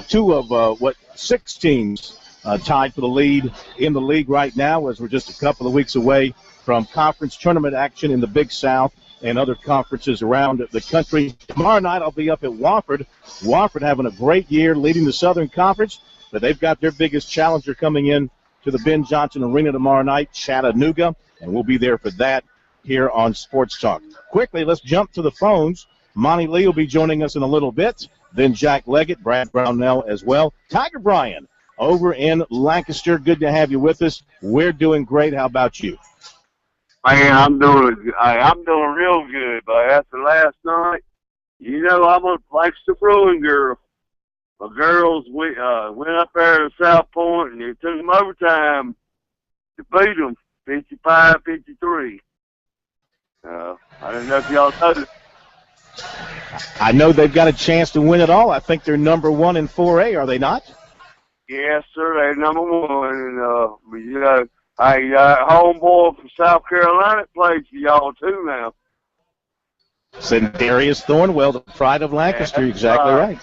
two of six teams tied for the lead in the league right now, as we're just a couple of weeks away from conference tournament action in the Big South and other conferences around the country. Tomorrow night I'll be up at Wofford. Wofford having a great year leading the Southern Conference, but they've got their biggest challenger coming in to the Ben Johnson Arena tomorrow night, Chattanooga, and we'll be there for that here on Sports Talk. Quickly, let's jump to the phones. Monty Lee will be joining us in a little bit, then Jack Leggett, Brad Brownell as well. Tiger Bryan over in Lancaster, good to have you with us. We're doing great. How about you? Man, I'm doing real good. But after last night, you know, I'm like the Bruin girl. The girls went up there to South Point, and it took them overtime to beat them, 55-53. I don't know if y'all noticed. I know they've got a chance to win it all. I think they're number one in 4A, are they not? Yes, sir. They're number one, and you know, hey, homeboy from South Carolina plays for y'all too now. Darius Thornwell, the pride of Lancaster. Yeah, exactly right.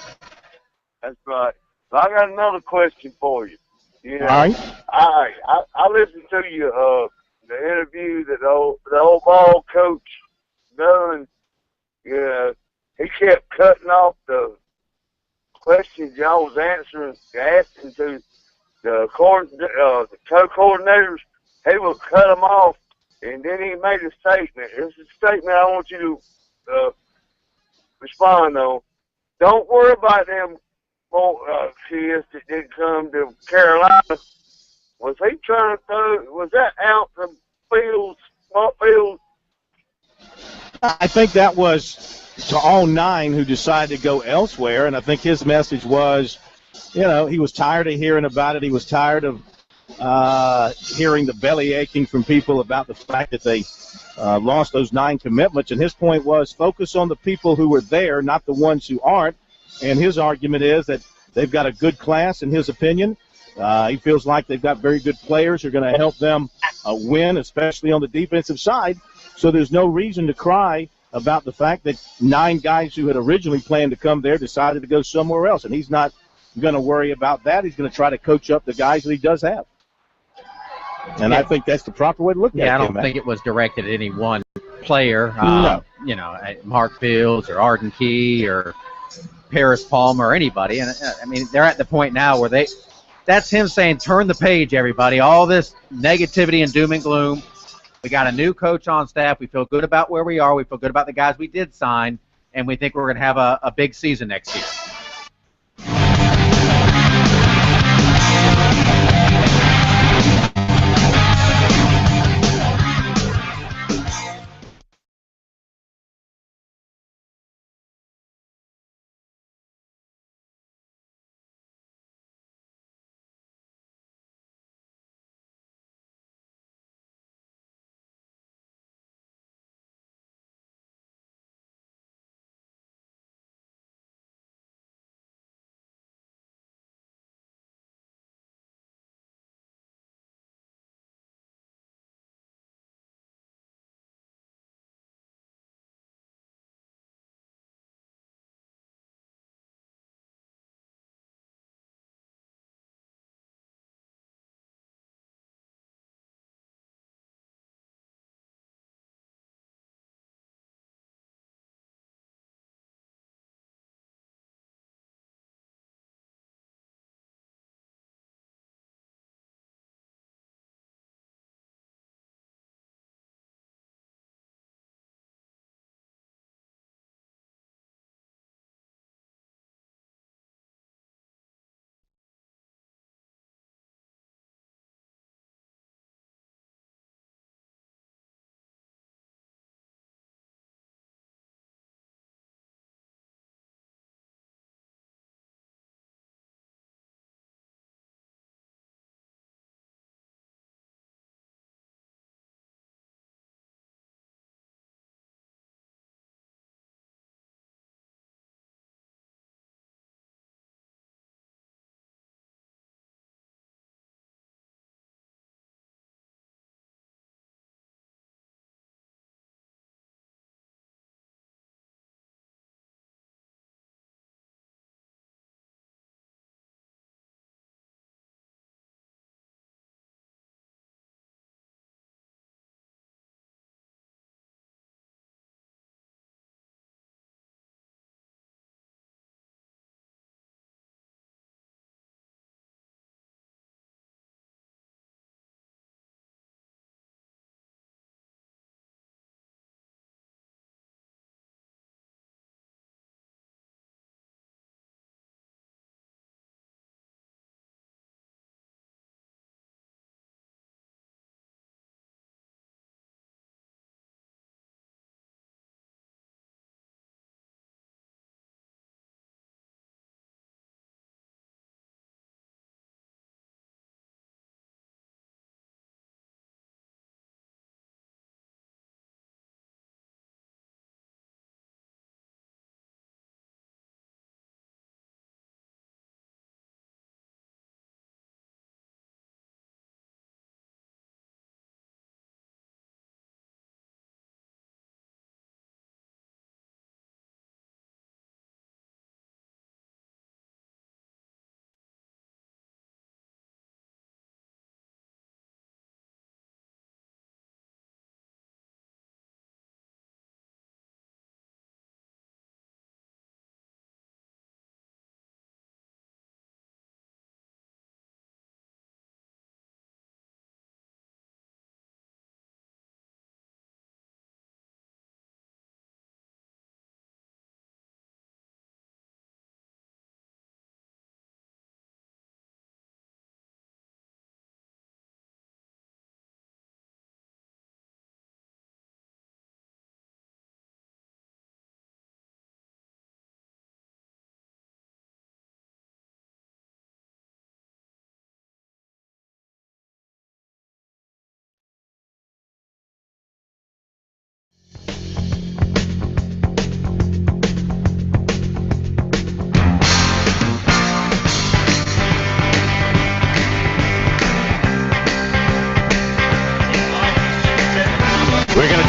That's right. So I got another question for you. You know, All right. I listened to you the interview that the old ball coach done. You know, he kept cutting off the questions y'all was asking to the co-coordinators. He would cut them off, and then he made a statement. It's a statement I want you to respond on. Don't worry about them kids that didn't come to Carolina. Was he trying to was that out the field, small field? I think that was to all nine who decided to go elsewhere, and I think his message was, you know, he was tired of hearing about it. He was tired of hearing the belly aching from people about the fact that they lost those 9 commitments, and his point was focus on the people who were there, not the ones who aren't. And his argument is that they've got a good class, in his opinion. He feels like they've got very good players who are going to help them win, especially on the defensive side. So there's no reason to cry about the fact that 9 guys who had originally planned to come there decided to go somewhere else. And he's not going to worry about that. He's going to try to coach up the guys that he does have. And I think that's the proper way to look at it. Yeah, I don't think it was directed at any one player. No. You know, Mark Fields or Arden Key or Paris Palmer or anybody. And, I mean, they're at the point now where that's him saying, turn the page, everybody. All this negativity and doom and gloom. We got a new coach on staff. We feel good about where we are. We feel good about the guys we did sign. And we think we're going to have a big season next year.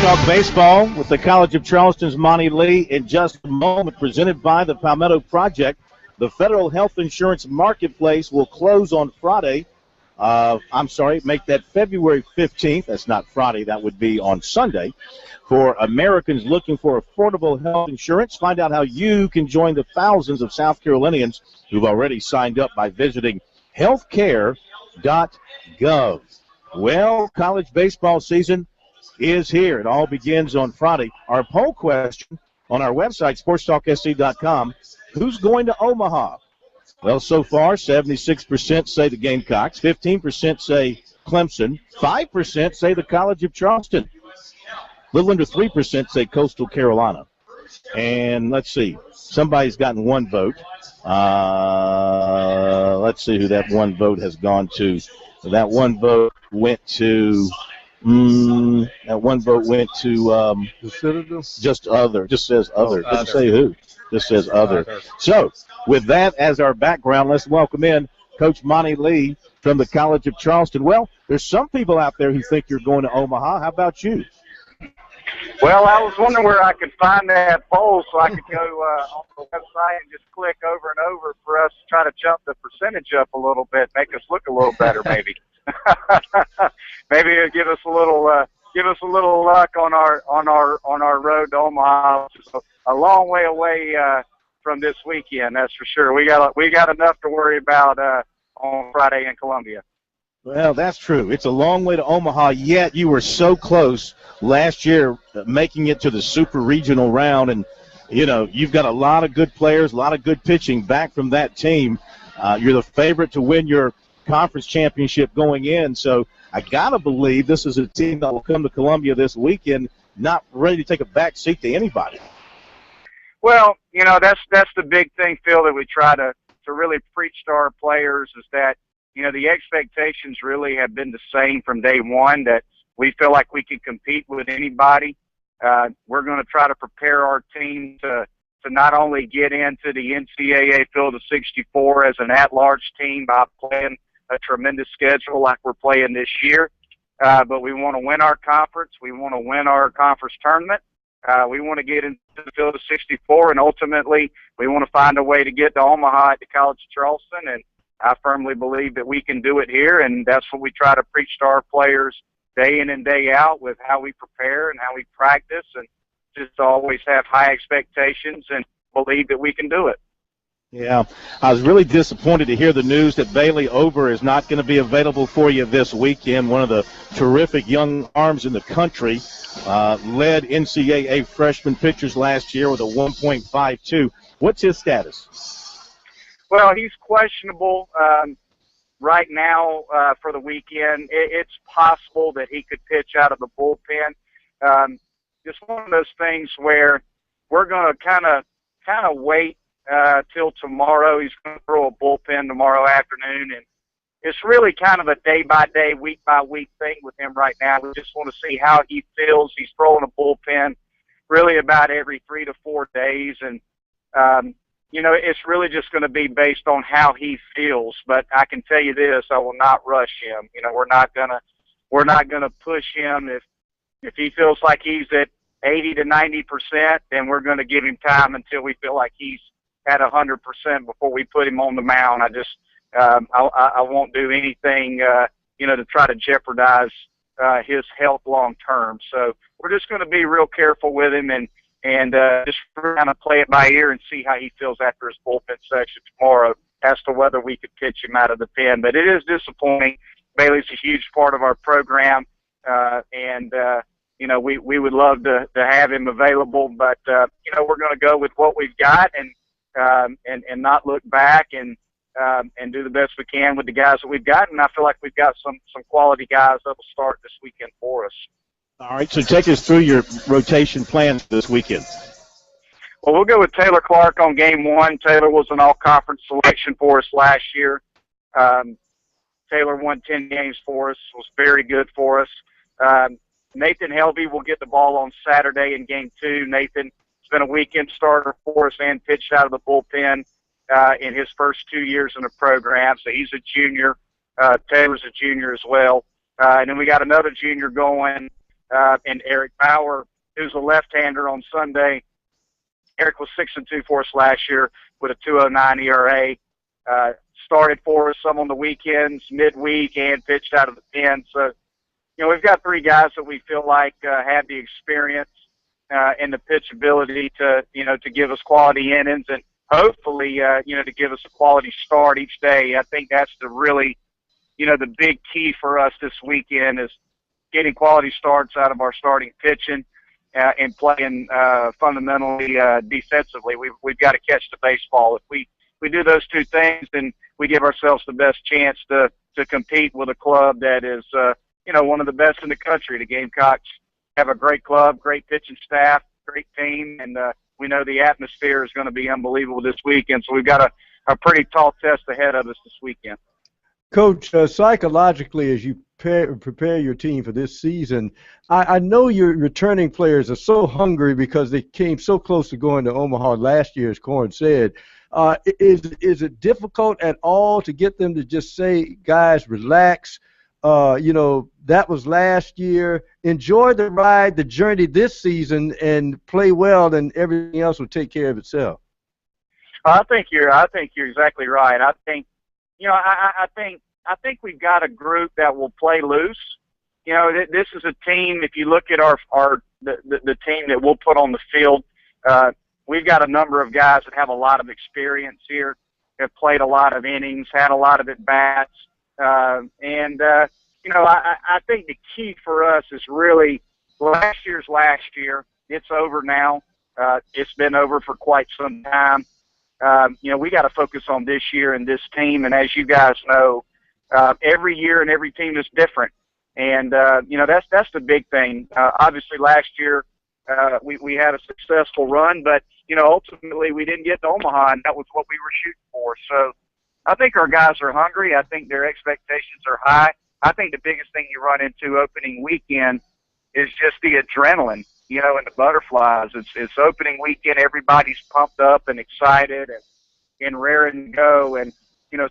Talk Baseball with the College of Charleston's Monty Lee in just a moment, presented by the Palmetto Project. The federal health insurance marketplace will close on Friday. Make that February 15th. That's not Friday. That would be on Sunday. For Americans looking for affordable health insurance, find out how you can join the thousands of South Carolinians who've already signed up by visiting healthcare.gov. Well, college baseball season is here. It all begins on Friday. Our poll question on our website, sportstalksc.com, who's going to Omaha? Well, so far, 76% say the Gamecocks, 15% say Clemson, 5% say the College of Charleston, a little under 3% say Coastal Carolina. And let's see, somebody's gotten one vote. Let's see who that one vote has gone to. That one vote went to the Citadel? Just other. Just says other. Doesn't say who. Just says other. So, with that as our background, let's welcome in Coach Monty Lee from the College of Charleston. Well, there's some people out there who think you're going to Omaha. How about you? Well, I was wondering where I could find that poll so I could go on the website and just click over and over for us to try to jump the percentage up a little bit, make us look a little better, maybe. Maybe it'll give us a little luck on our road to Omaha, which is a long way away from this weekend. That's for sure. We got enough to worry about on Friday in Columbia. Well, that's true. It's a long way to Omaha, yet you were so close last year making it to the super regional round. And, you know, you've got a lot of good players, a lot of good pitching back from that team. You're the favorite to win your conference championship going in. So I got to believe this is a team that will come to Columbia this weekend not ready to take a back seat to anybody. Well, you know, that's the big thing, Phil, that we try to really preach to our players is that, you know, the expectations really have been the same from day one, that we feel like we can compete with anybody. We're going to try to prepare our team to not only get into the NCAA Field of 64 as an at-large team by playing a tremendous schedule like we're playing this year, but we want to win our conference. We want to win our conference tournament. We want to get into the Field of 64, and ultimately we want to find a way to get to Omaha at the College of Charleston, and I firmly believe that we can do it here, and that's what we try to preach to our players day in and day out with how we prepare and how we practice, and just always have high expectations and believe that we can do it. Yeah, I was really disappointed to hear the news that Bailey Ober is not going to be available for you this weekend. One of the terrific young arms in the country, led NCAA freshman pitchers last year with a 1.52. What's his status? Well, he's questionable right now for the weekend. It's possible that he could pitch out of the bullpen. Just one of those things where we're going to kind of wait till tomorrow. He's going to throw a bullpen tomorrow afternoon, and it's really kind of a day-by-day, week-by-week thing with him right now. We just want to see how he feels. He's throwing a bullpen really about every 3 to 4 days, and you know, it's really just going to be based on how he feels. But I can tell you this: I will not rush him. You know, we're not gonna push him. If he feels like he's at 80 to 90%, then we're going to give him time until we feel like he's at 100% before we put him on the mound. I won't do anything, you know, to try to jeopardize his health long term. So we're just going to be real careful with him and just kind of play it by ear and see how he feels after his bullpen section tomorrow as to whether we could pitch him out of the pen. But it is disappointing. Bailey's a huge part of our program, and you know, we would love to have him available, but you know, we're going to go with what we've got and not look back and do the best we can with the guys that we've got. And I feel like we've got some quality guys that will start this weekend for us. All right, so take us through your rotation plans this weekend. Well, we'll go with Taylor Clark on game one. Taylor was an all-conference selection for us last year. Taylor won 10 games for us, was very good for us. Nathan Helvey will get the ball on Saturday in game two. Nathan has been a weekend starter for us and pitched out of the bullpen in his first 2 years in the program, so he's a junior. Taylor's a junior as well. And then we got another junior going and Eric Bauer, who's a left-hander on Sunday. Eric was 6-2 for us last year with a 2.09 ERA. Started for us some on the weekends, midweek, and pitched out of the pen. So, we've got 3 guys that we feel like have the experience and the pitch ability to give us quality innings and hopefully, to give us a quality start each day. I think that's the big key for us this weekend is getting quality starts out of our starting pitching and playing fundamentally defensively. We've got to catch the baseball. If we do those 2 things, then we give ourselves the best chance to compete with a club that is, one of the best in the country. The Gamecocks have a great club, great pitching staff, great team, and we know the atmosphere is going to be unbelievable this weekend. So we've got a pretty tall test ahead of us this weekend. Coach, psychologically, as you prepare your team for this season, I know your returning players are so hungry because they came so close to going to Omaha last year, as Corn said. Is it difficult at all to get them to just say, guys, relax? That was last year. Enjoy the ride, the journey this season, and play well, and everything else will take care of itself. I think you're exactly right. I think, I think we've got a group that will play loose. This is a team. If you look at the team that we'll put on the field, we've got a number of guys that have a lot of experience here, have played a lot of innings, had a lot of at bats, and I think the key for us is really last year. It's over now. It's been over for quite some time. We got to focus on this year and this team. And as you guys know, every year and every team is different. And, that's the big thing. Obviously last year, we had a successful run, but, ultimately we didn't get to Omaha, and that was what we were shooting for. So I think our guys are hungry. I think their expectations are high. I think the biggest thing you run into opening weekend is just the adrenaline, and the butterflies. It's opening weekend. Everybody's pumped up and excited and raring to go. And,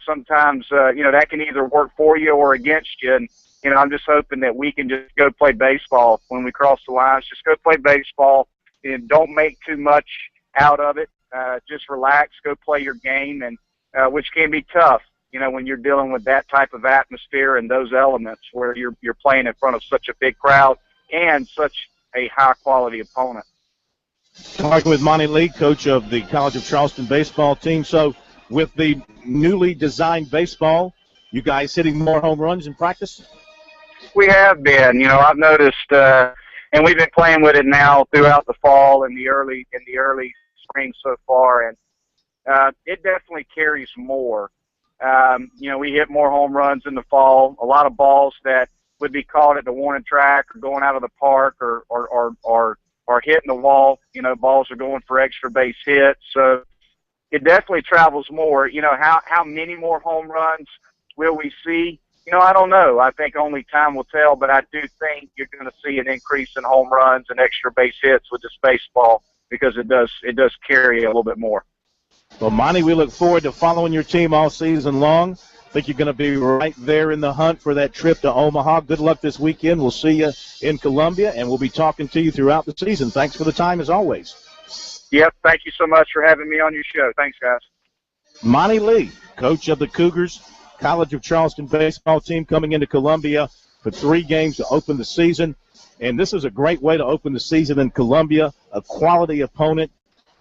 sometimes, that can either work for you or against you. And, I'm just hoping that we can just go play baseball when we cross the lines. Just go play baseball and don't make too much out of it. Just relax, go play your game, and which can be tough, when you're dealing with that type of atmosphere and those elements where you're playing in front of such a big crowd and such a high-quality opponent. Talking with Monty Lee, coach of the College of Charleston baseball team. So with the newly designed baseball, you guys hitting more home runs in practice? We have been. I've noticed, and we've been playing with it now throughout the fall and the early spring so far, and it definitely carries more. We hit more home runs in the fall. A lot of balls that would be caught at the warning track or going out of the park or hitting the wall. Balls are going for extra base hits. So it definitely travels more. How many more home runs will we see? I don't know. I think only time will tell, but I do think you're going to see an increase in home runs and extra base hits with this baseball because it does carry a little bit more. Well, Monty, we look forward to following your team all season long. I think you're going to be right there in the hunt for that trip to Omaha. Good luck this weekend. We'll see you in Columbia, and we'll be talking to you throughout the season. Thanks for the time, as always. Yep, thank you so much for having me on your show. Thanks, guys. Monty Lee, coach of the Cougars, College of Charleston baseball team, coming into Columbia for 3 games to open the season. And this is a great way to open the season in Columbia, a quality opponent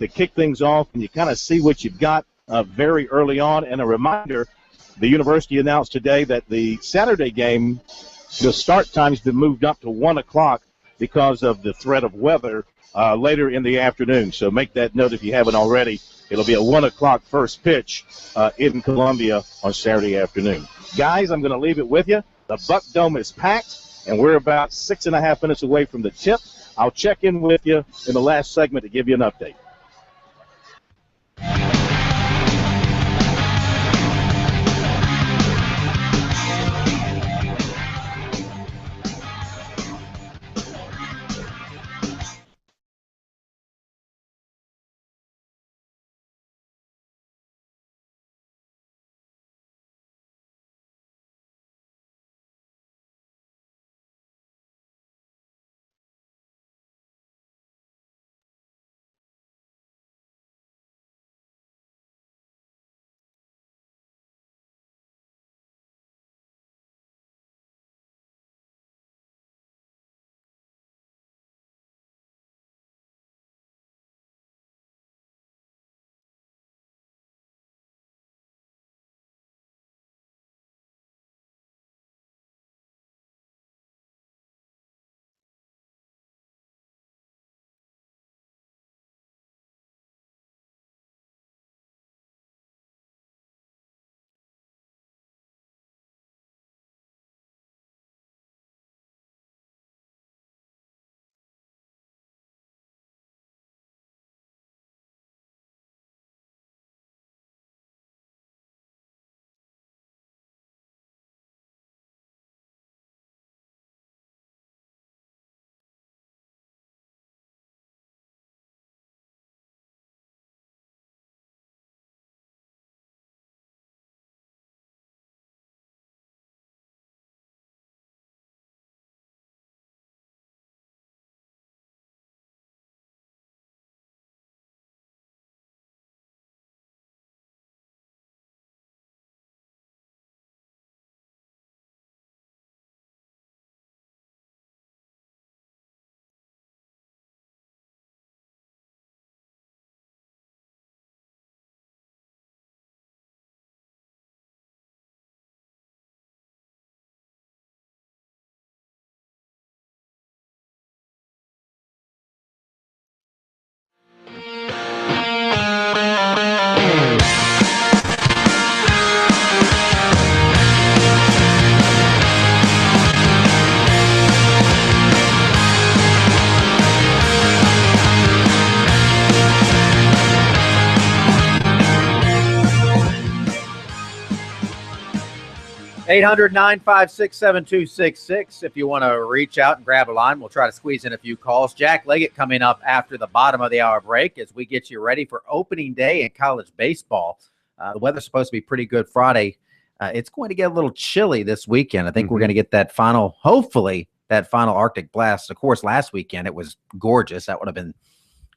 to kick things off, and you kind of see what you've got very early on. And a reminder, the university announced today that the Saturday game, the start time's been moved up to 1 o'clock because of the threat of weather later in the afternoon. So make that note if you haven't already. It'll be a 1 o'clock first pitch in Columbia on Saturday afternoon. Guys, I'm going to leave it with you. The Buck Dome is packed, and we're about 6.5 minutes away from the tip. I'll check in with you in the last segment to give you an update. 800-956-7266. If you want to reach out and grab a line, we'll try to squeeze in a few calls. Jack Leggett coming up after the bottom of the hour break as we get you ready for opening day in college baseball. The weather's supposed to be pretty good Friday. It's going to get a little chilly this weekend. I think we're going to get that final, hopefully, that final Arctic blast. Of course, last weekend it was gorgeous. That would have been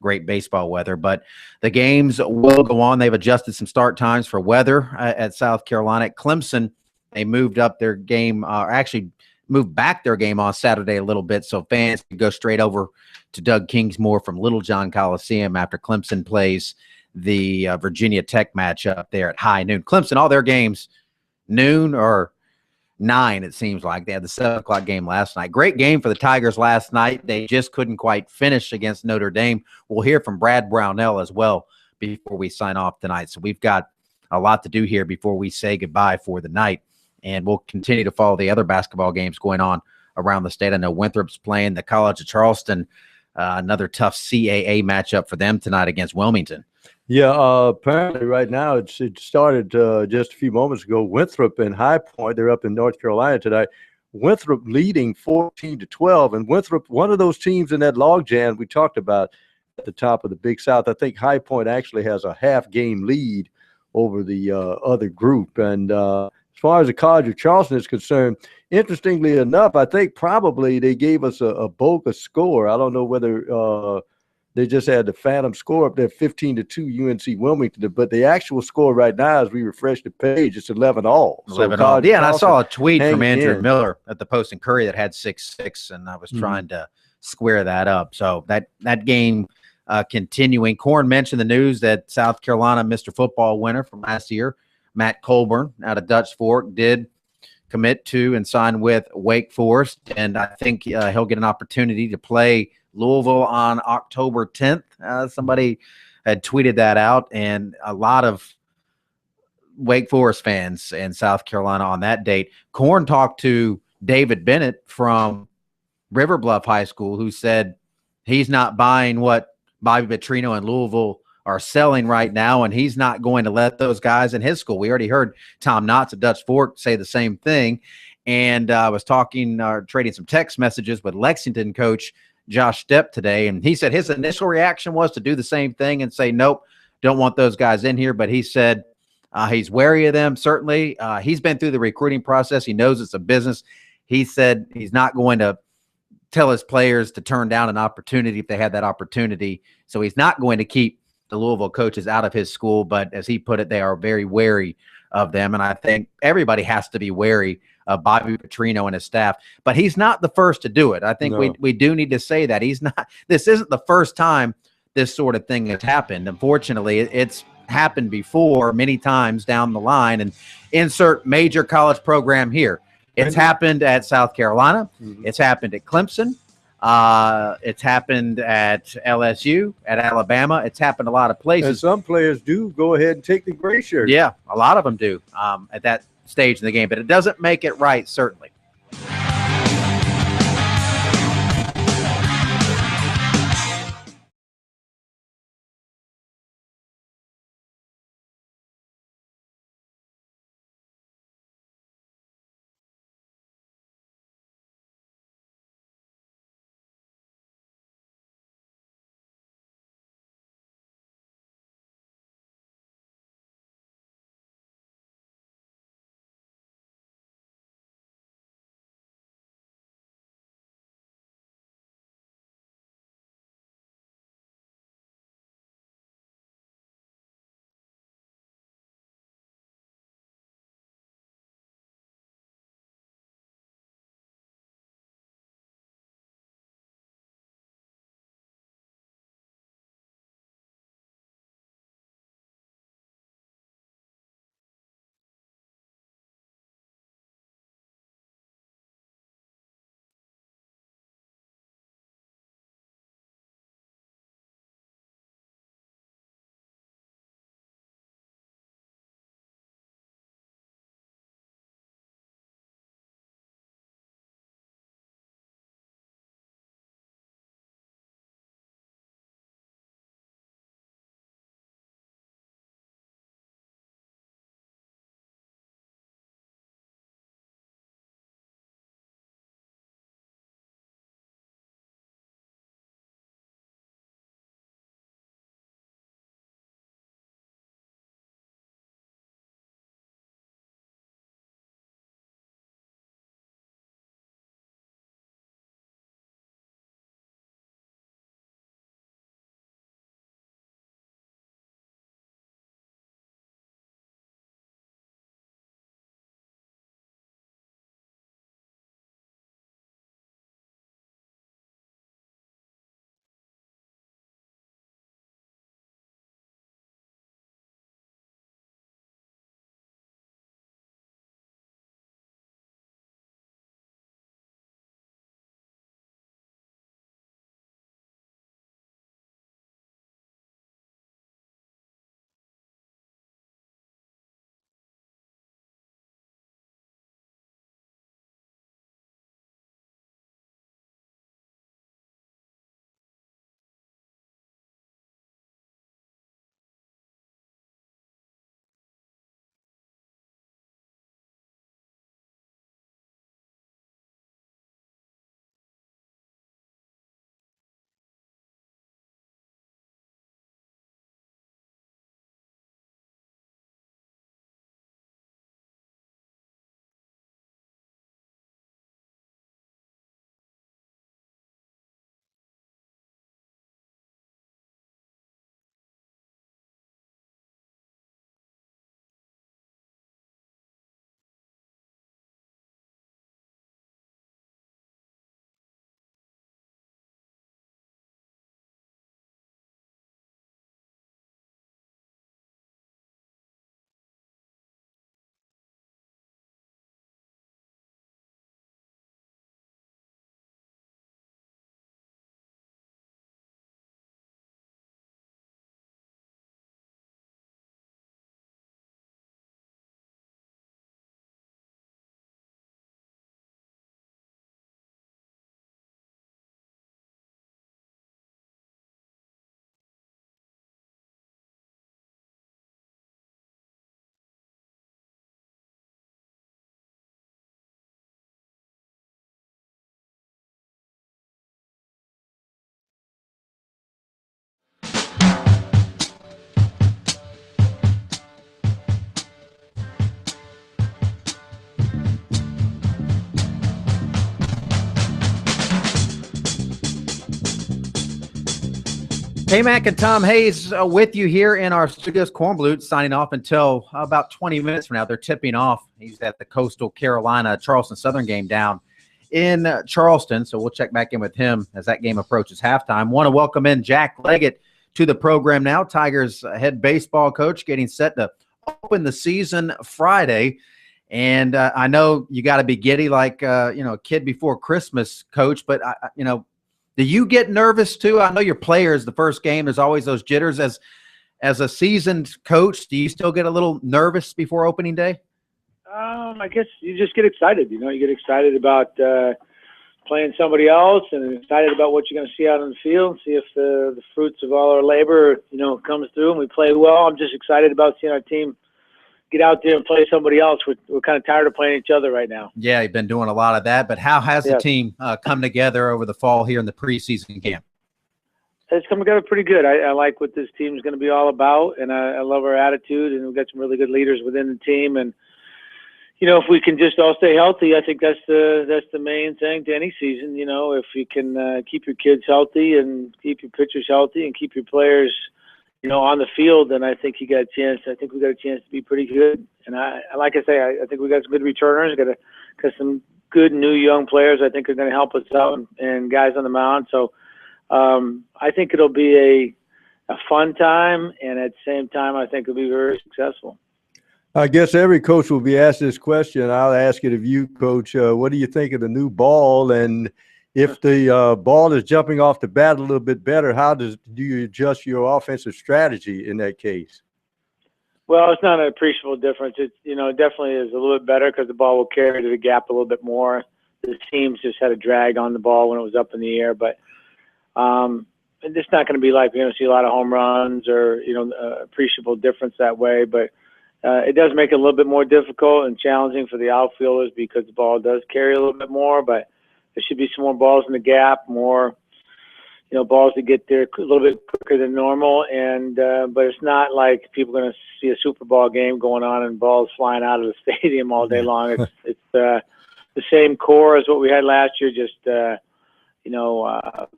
great baseball weather. But the games will go on. They've adjusted some start times for weather at South Carolina. At Clemson, they moved up their game, actually moved back their game on Saturday a little bit so fans can go straight over to Doug Kingsmore from Little John Coliseum after Clemson plays the Virginia Tech matchup there at high noon. Clemson, all their games noon or 9, it seems like. They had the 7 o'clock game last night. Great game for the Tigers last night. They just couldn't quite finish against Notre Dame. We'll hear from Brad Brownell as well before we sign off tonight. So we've got a lot to do here before we say goodbye for the night. And we'll continue to follow the other basketball games going on around the state. I know Winthrop's playing the College of Charleston. Another tough CAA matchup for them tonight against Wilmington. Yeah, apparently right now it started just a few moments ago. Winthrop and High Point, they're up in North Carolina today. Winthrop leading 14-12, and Winthrop, one of those teams in that logjam we talked about at the top of the Big South. I think High Point actually has a half-game lead over the other group. And as far as the College of Charleston is concerned, interestingly enough, I think probably they gave us a bogus score. I don't know whether they just had the phantom score up there, 15-2 UNC Wilmington. But the actual score right now, as we refresh the page, it's 11-all. 11-all. Yeah, and I saw a tweet from Andrew Miller at the Post and Courier that had 6-6, and I was trying to square that up. So that game continuing. Corn mentioned the news that South Carolina Mr. Football winner from last year, Matt Colburn out of Dutch Fork, did commit to and sign with Wake Forest, and I think he'll get an opportunity to play Louisville on October 10th. Somebody had tweeted that out, and a lot of Wake Forest fans in South Carolina on that date. Corn talked to David Bennett from River Bluff High School, who said he's not buying what Bobby Petrino and Louisville are selling right now, and he's not going to let those guys in his school. We already heard Tom Knotts at Dutch Fork say the same thing, and I was trading some text messages with Lexington coach Josh Stepp today, and he said his initial reaction was to do the same thing and say, nope, don't want those guys in here. But he said he's wary of them, certainly. He's been through the recruiting process. He knows it's a business. He said he's not going to tell his players to turn down an opportunity if they had that opportunity. So he's not going to keep the Louisville coaches out of his school. But as he put it, they are very wary of them. And I think everybody has to be wary of Bobby Petrino and his staff, but he's not the first to do it. I think we do need to say that he's not. This isn't the first time this sort of thing has happened. Unfortunately, it's happened before many times down the line. And insert major college program here. It's happened at South Carolina. It's happened at Clemson. It's happened at LSU, at Alabama. It's happened a lot of places. And some players do go ahead and take the gray shirt. Yeah, a lot of them do at that stage in the game, but it doesn't make it right, certainly. K-Mac and Tom Hayes with you here in our studios. Cornblute signing off until about 20 minutes from now. They're tipping off. He's at the Coastal Carolina Charleston Southern game down in Charleston, so we'll check back in with him as that game approaches halftime. Want to welcome in Jack Leggett to the program now. Tigers head baseball coach, getting set to open the season Friday. And I know you got to be giddy like a kid before Christmas, Coach, but do you get nervous too? I know your players, the first game, there's always those jitters. As a seasoned coach, do you still get a little nervous before opening day? I guess you just get excited. You get excited about playing somebody else, and excited about what you're going to see out on the field. See if the fruits of all our labor, comes through, and we play well. I'm just excited about seeing our team get out there and play somebody else. We're kind of tired of playing each other right now. Yeah, you've been doing a lot of that. But how has the team come together over the fall here in the preseason camp? It's come together pretty good. I like what this team is going to be all about, and I love our attitude, and we've got some really good leaders within the team. And if we can just all stay healthy, I think that's the main thing to any season. If you can keep your kids healthy and keep your pitchers healthy and keep your players on the field, then I think you got a chance. I think we got a chance to be pretty good. And I like I say, I think we got some good returners. Got some good new young players. I think are going to help us out, and guys on the mound. So I think it'll be a fun time, and at the same time, I think it'll be very successful. I guess every coach will be asked this question. I'll ask it of you, Coach. What do you think of the new ball? And if the ball is jumping off the bat a little bit better, how do you adjust your offensive strategy in that case? Well, it's not an appreciable difference. It definitely is a little bit better because the ball will carry to the gap a little bit more. The teams just had a drag on the ball when it was up in the air, but it's not going to be like you're going to see a lot of home runs or appreciable difference that way. But it does make it a little bit more difficult and challenging for the outfielders because the ball does carry a little bit more, but there should be some more balls in the gap, more, balls to get there a little bit quicker than normal. And but it's not like people are going to see a Super Bowl game going on and balls flying out of the stadium all day long. It's the same core as what we had last year, just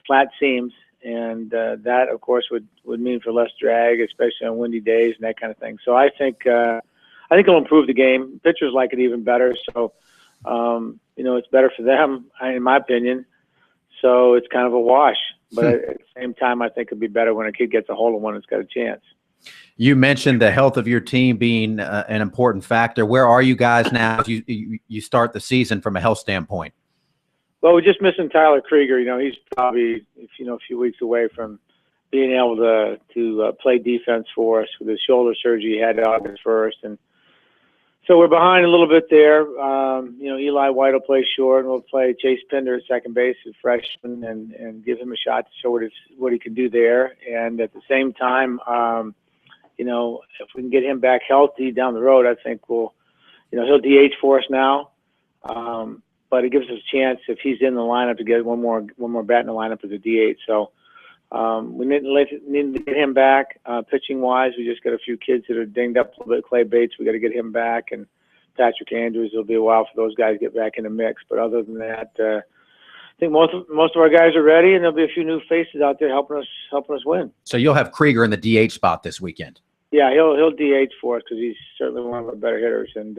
flat seams, and that of course would mean for less drag, especially on windy days and that kind of thing. So I think it'll improve the game. Pitchers like it even better. So. It's better for them, in my opinion. So it's kind of a wash. But at the same time, I think it'd be better when a kid gets a hold of one that's got a chance. You mentioned the health of your team being an important factor. Where are you guys now as you start the season from a health standpoint? Well, we're just missing Tyler Krieger. He's probably a few weeks away from being able to play defense for us with his shoulder surgery he had August 1st. And so we're behind a little bit there. Eli White will play short, and we'll play Chase Pinder at second base, a freshman, and give him a shot to show what he can do there. And at the same time, if we can get him back healthy down the road, I think he'll DH for us now. But it gives us a chance if he's in the lineup to get one more bat in the lineup as a DH. So we need to get him back. Pitching wise, we just got a few kids that are dinged up a little bit. Clay Bates, we got to get him back, and Patrick Andrews. It'll be a while for those guys to get back in the mix. But other than that, I think most of our guys are ready, and there'll be a few new faces out there helping us win. So you'll have Krieger in the DH spot this weekend. Yeah, he'll DH for us because he's certainly one of our better hitters, and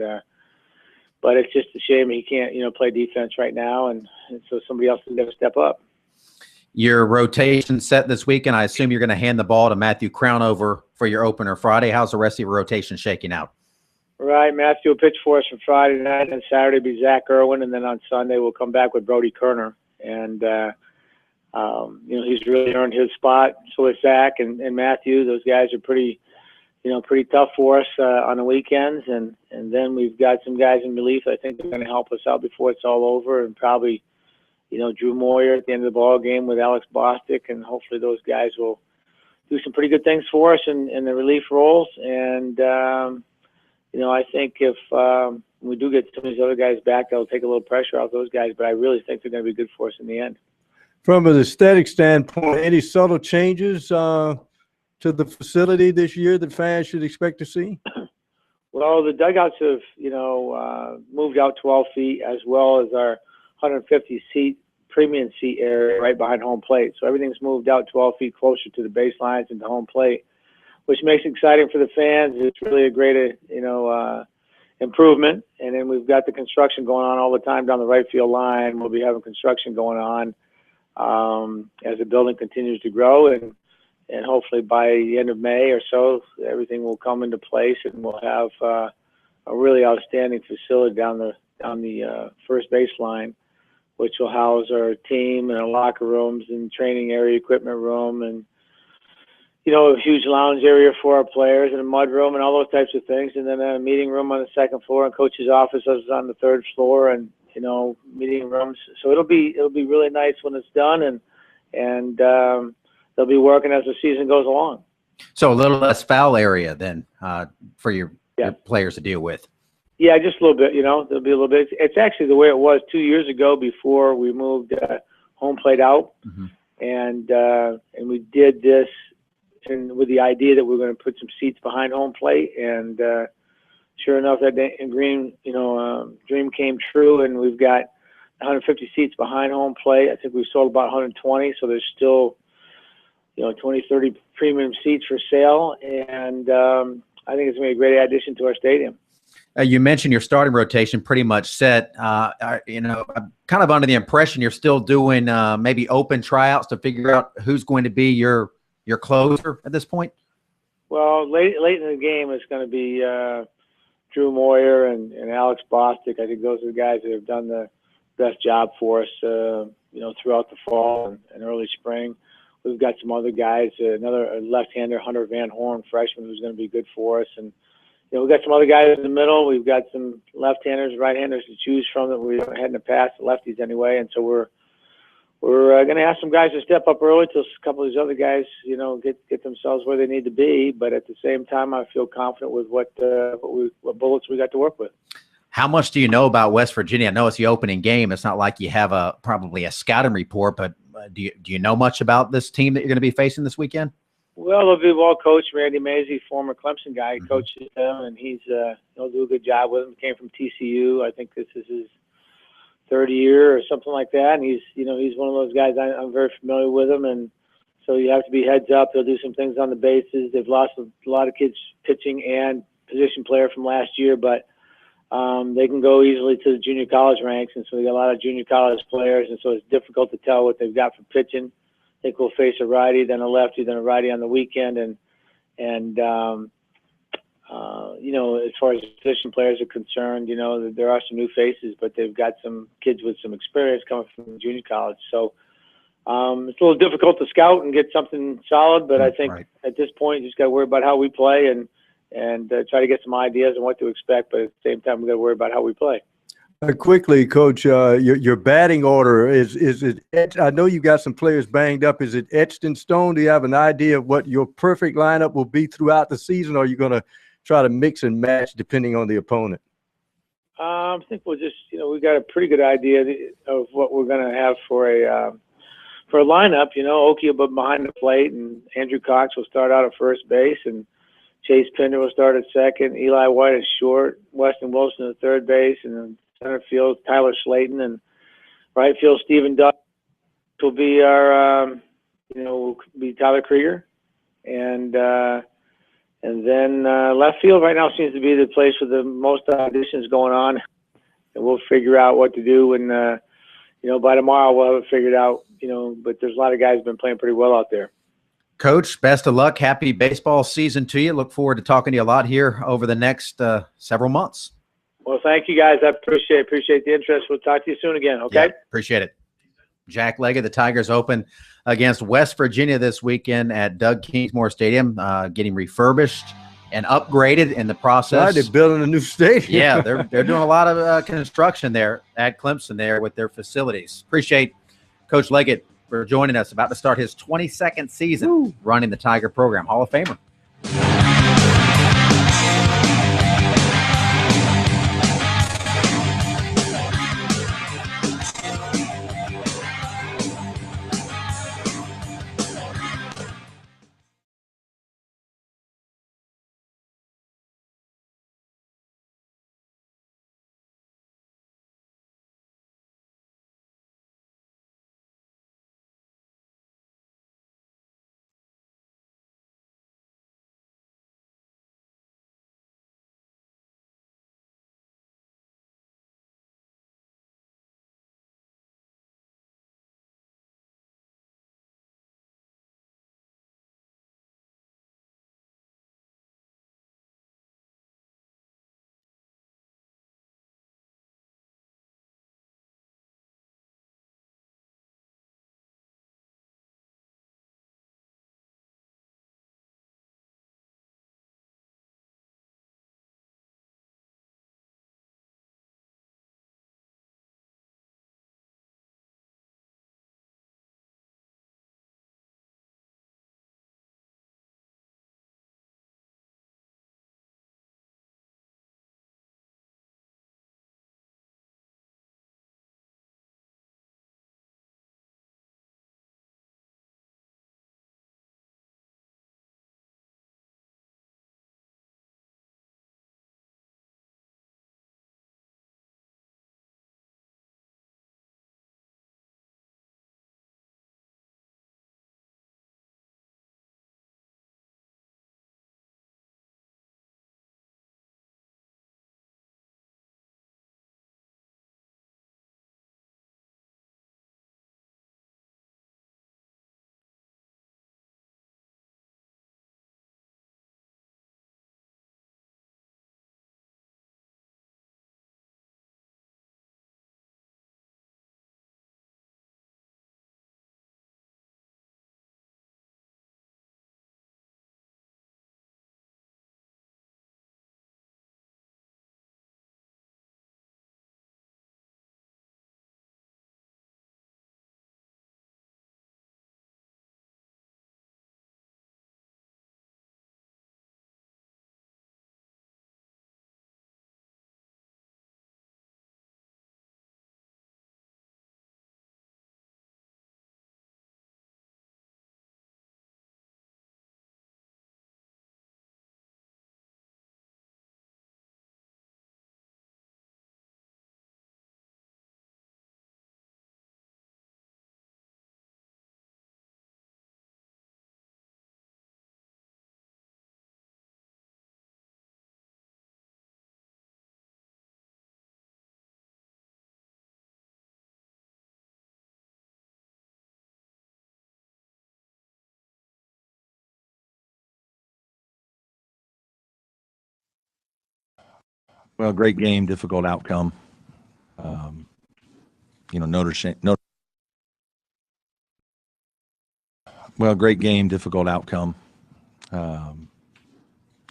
but it's just a shame he can't play defense right now, and so somebody else is going to step up. Your rotation set this weekend, I assume you're going to hand the ball to Matthew Crownover for your opener Friday. How's the rest of your rotation shaking out? Right, Matthew will pitch for us on Friday night, and Saturday will be Zach Irwin, and then on Sunday we'll come back with Brody Kerner. And, he's really earned his spot. So is Zach and Matthew. Those guys are pretty tough for us on the weekends. And then we've got some guys in relief I think are going to help us out before it's all over, and probably Drew Moyer at the end of the ball game with Alex Bostic, and hopefully those guys will do some pretty good things for us in the relief roles. And, I think if we do get some of these other guys back, that'll take a little pressure off those guys, but I really think they're going to be good for us in the end. From an aesthetic standpoint, any subtle changes to the facility this year that fans should expect to see? Well, the dugouts have, moved out 12 feet, as well as our 150-seat premium seat area right behind home plate. So everything's moved out 12 feet closer to the baselines and the home plate, which makes it exciting for the fans. It's really a great, improvement. And then we've got the construction going on all the time down the right field line. We'll be having construction going on as the building continues to grow, and hopefully by the end of May or so, everything will come into place, and we'll have a really outstanding facility down the first baseline, which will house our team and our locker rooms and training area, equipment room, and a huge lounge area for our players, and a mud room, and all those types of things, and then a meeting room on the second floor, and coach's office is on the third floor, and meeting rooms. So it'll be really nice when it's done, and they'll be working as the season goes along. So a little less foul area then for your players to deal with. Yeah, just a little bit. There'll be a little bit. It's actually the way it was 2 years ago before we moved home plate out, and we did this. And with the idea that we're going to put some seats behind home plate, and sure enough, that dream came true, and we've got 150 seats behind home plate. I think we've sold about 120, so there's still 20, 30 premium seats for sale, and I think it's going to be a great addition to our stadium. You mentioned your starting rotation pretty much set. I'm kind of under the impression you're still doing maybe open tryouts to figure out who's going to be your closer at this point? Well, late in the game, it's going to be Drew Moyer and Alex Bostic. I think those are the guys that have done the best job for us, throughout the fall and early spring. We've got some other guys, another left-hander, Hunter Van Horn, freshman, who's going to be good for us. And, we've got some other guys in the middle. We've got some left-handers, right-handers to choose from that we haven't had in the past, lefties anyway. And so we're going to ask some guys to step up early till a couple of these other guys, get themselves where they need to be. But at the same time, I feel confident with what bullets we got to work with. How much do you know about West Virginia? I know it's the opening game. It's not like you have probably a scouting report, but do you know much about this team that you're going to be facing this weekend? Well, they'll be well coached. Randy Mazey, former Clemson guy, coaches them, and he'll do a good job with them. Came from TCU. I think this is his third year or something like that, and he's one of those guys. I'm very familiar with him, and so you have to be heads up. They'll do some things on the bases. They've lost a lot of kids pitching and position player from last year, but they can go easily to the junior college ranks, and so they got a lot of junior college players, and so it's difficult to tell what they've got for pitching. I think we'll face a righty, then a lefty, then a righty on the weekend, and as far as position players are concerned, there are some new faces, but they've got some kids with some experience coming from junior college. So it's a little difficult to scout and get something solid, but I think at this point you just got to worry about how we play and try to get some ideas on what to expect. But at the same time, we got to worry about how we play. Quickly, Coach, your batting order is it etched? I know you got some players banged up. Is it etched in stone? Do you have an idea of what your perfect lineup will be throughout the season, or are you going to try to mix and match depending on the opponent? I think we'll just, we've got a pretty good idea of what we're going to have for a lineup. Oki will be behind the plate, and Andrew Cox will start out at first base, and Chase Pinder will start at second. Eli White is short. Weston Wilson at third base, and then center field Tyler Slayton, and right field Stephen Duck will be our, will be Tyler Krieger, and then left field right now seems to be the place with the most auditions going on, and we'll figure out what to do when, by tomorrow we'll have it figured out, but there's a lot of guys who've been playing pretty well out there. Coach, best of luck. Happy baseball season to you. Look forward to talking to you a lot here over the next several months. Well, thank you, guys. I appreciate the interest. We'll talk to you soon again, okay? Yeah, appreciate it. Jack Leggett, the Tigers open against West Virginia this weekend at Doug Kingsmore Stadium, getting refurbished and upgraded in the process. They're building a new stadium. Yeah, they're doing a lot of construction there at Clemson there with their facilities. Appreciate Coach Leggett for joining us, about to start his 22nd season running the Tiger program. Hall of Famer. Well, great game, difficult outcome. Great game, difficult outcome.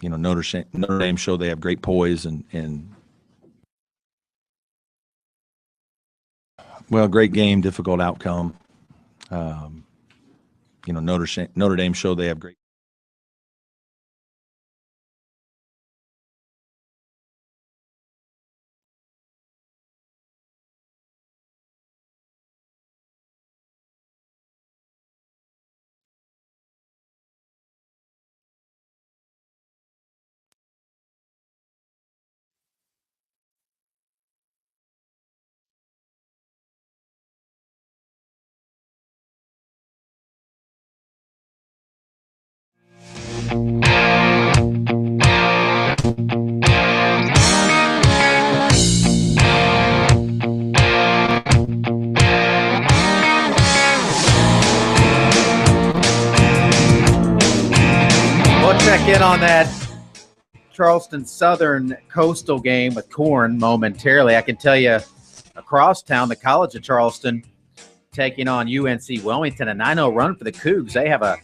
Notre Dame showed they have great poise and great game, difficult outcome. Notre Dame showed they have great. We'll check in on that Charleston Southern Coastal game with Corn momentarily. I can tell you across town, the College of Charleston taking on UNC Wilmington, a 9-0 run for the Cougs. They have a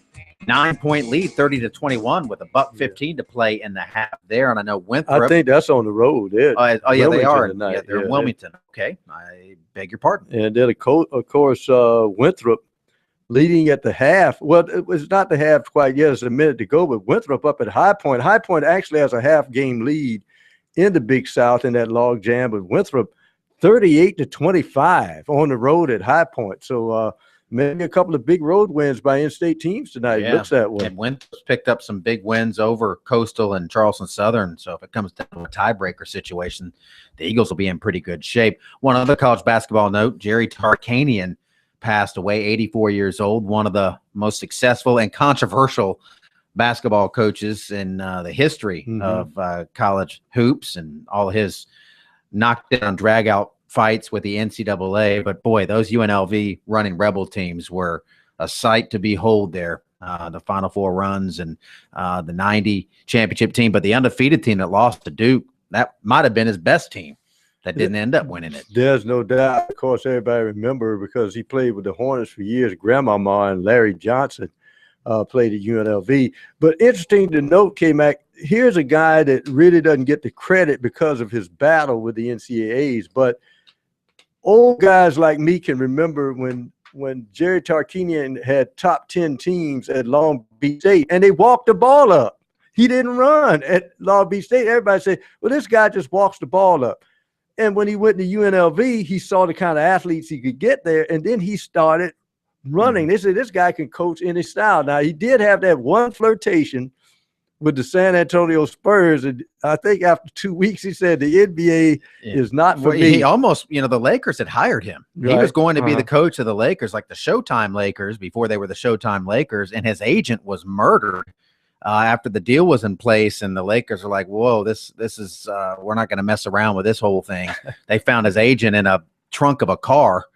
9-point lead, 30-21, with a $1:15 to play in the half there. And I know Winthrop. I think that's on the road. Yeah, they are. Tonight. Yeah, they're in Wilmington. Okay, I beg your pardon. And then, of course, Winthrop leading at the half. Well, it was not the half quite yet. It's a minute to go, but Winthrop up at High Point. High Point actually has a half-game lead in the Big South in that log jam, but Winthrop 38-25 on the road at High Point. So maybe a couple of big road wins by in-state teams tonight. Yeah. Looks that way. And Winthrop's picked up some big wins over Coastal and Charleston Southern. So if it comes down to a tiebreaker situation, the Eagles will be in pretty good shape. One other college basketball note, Jerry Tarkanian passed away, 84 years old, one of the most successful and controversial basketball coaches in the history of college hoops, and all his knockdown, drag-out fights with the NCAA. But, boy, those UNLV running Rebel teams were a sight to behold there. The Final Four runs and the 90 championship team. But the undefeated team that lost to Duke, that might have been his best team. That didn't end up winning it. There's no doubt. Of course, everybody remember because he played with the Hornets for years. Grandmama and Larry Johnson played at UNLV. But interesting to note, K-Mac, here's a guy that really doesn't get the credit because of his battle with the NCAAs. But old guys like me can remember when Jerry Tarkanian had top 10 teams at Long Beach State, and they walked the ball up. He didn't run at Long Beach State. Everybody said, well, this guy just walks the ball up. And when he went to UNLV, he saw the kind of athletes he could get there, and then he started running. They said this guy can coach any style. Now, he did have that one flirtation with the San Antonio Spurs, and I think after 2 weeks, he said the NBA is not for me. He almost, the Lakers had hired him. Right. He was going to be the coach of the Lakers, like the Showtime Lakers, before they were the Showtime Lakers, and his agent was murdered after the deal was in place, and the Lakers are like, whoa, this is we're not going to mess around with this whole thing. They found his agent in a trunk of a car.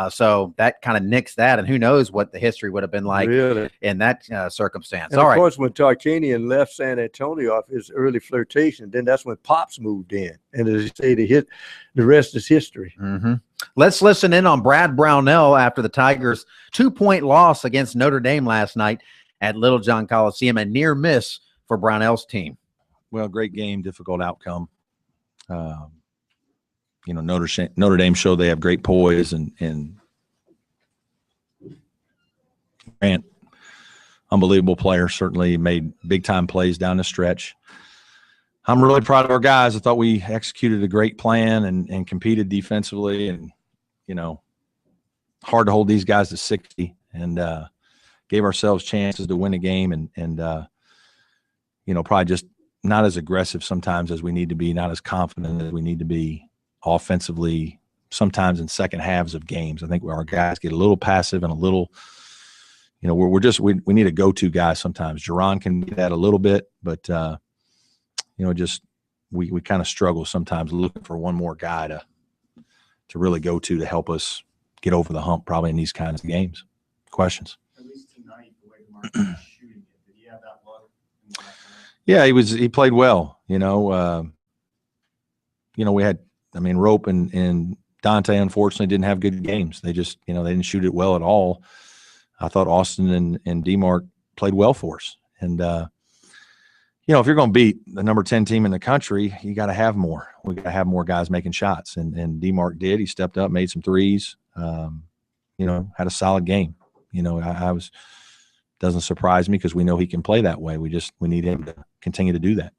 So that kind of nixed that, and who knows what the history would have been like in that circumstance. And of course, when Tarkanian left San Antonio off his early flirtation, then that's when Pops moved in. And as you say, the rest is history. Let's listen in on Brad Brownell after the Tigers' 2-point loss against Notre Dame last night at Littlejohn Coliseum, a near miss for Brownell's team. Well, great game, difficult outcome. Notre Dame showed they have great poise, and Grant, unbelievable player, certainly made big-time plays down the stretch. I'm really proud of our guys. I thought we executed a great plan and competed defensively, and, hard to hold these guys to 60, and gave ourselves chances to win a game, and probably just not as aggressive sometimes as we need to be, not as confident as we need to be offensively, sometimes in second halves of games. I think our guys get a little passive and a little, we need a go-to guy sometimes. Jerron can be that a little bit, but, we kind of struggle sometimes looking for one more guy to really go to help us get over the hump probably in these kinds of games. Questions? At least tonight, the way DeMarcus was shooting it, did he have that luck? Yeah, he played well, we had, Rope and Dante, unfortunately, didn't have good games. They just, they didn't shoot it well at all. I thought Austin and D-Mark played well for us. And, if you're going to beat the number 10 team in the country, you got to have more. We got to have more guys making shots. And D-Mark did. He stepped up, made some threes, had a solid game. Doesn't surprise me because we know he can play that way. We need him to continue to do that.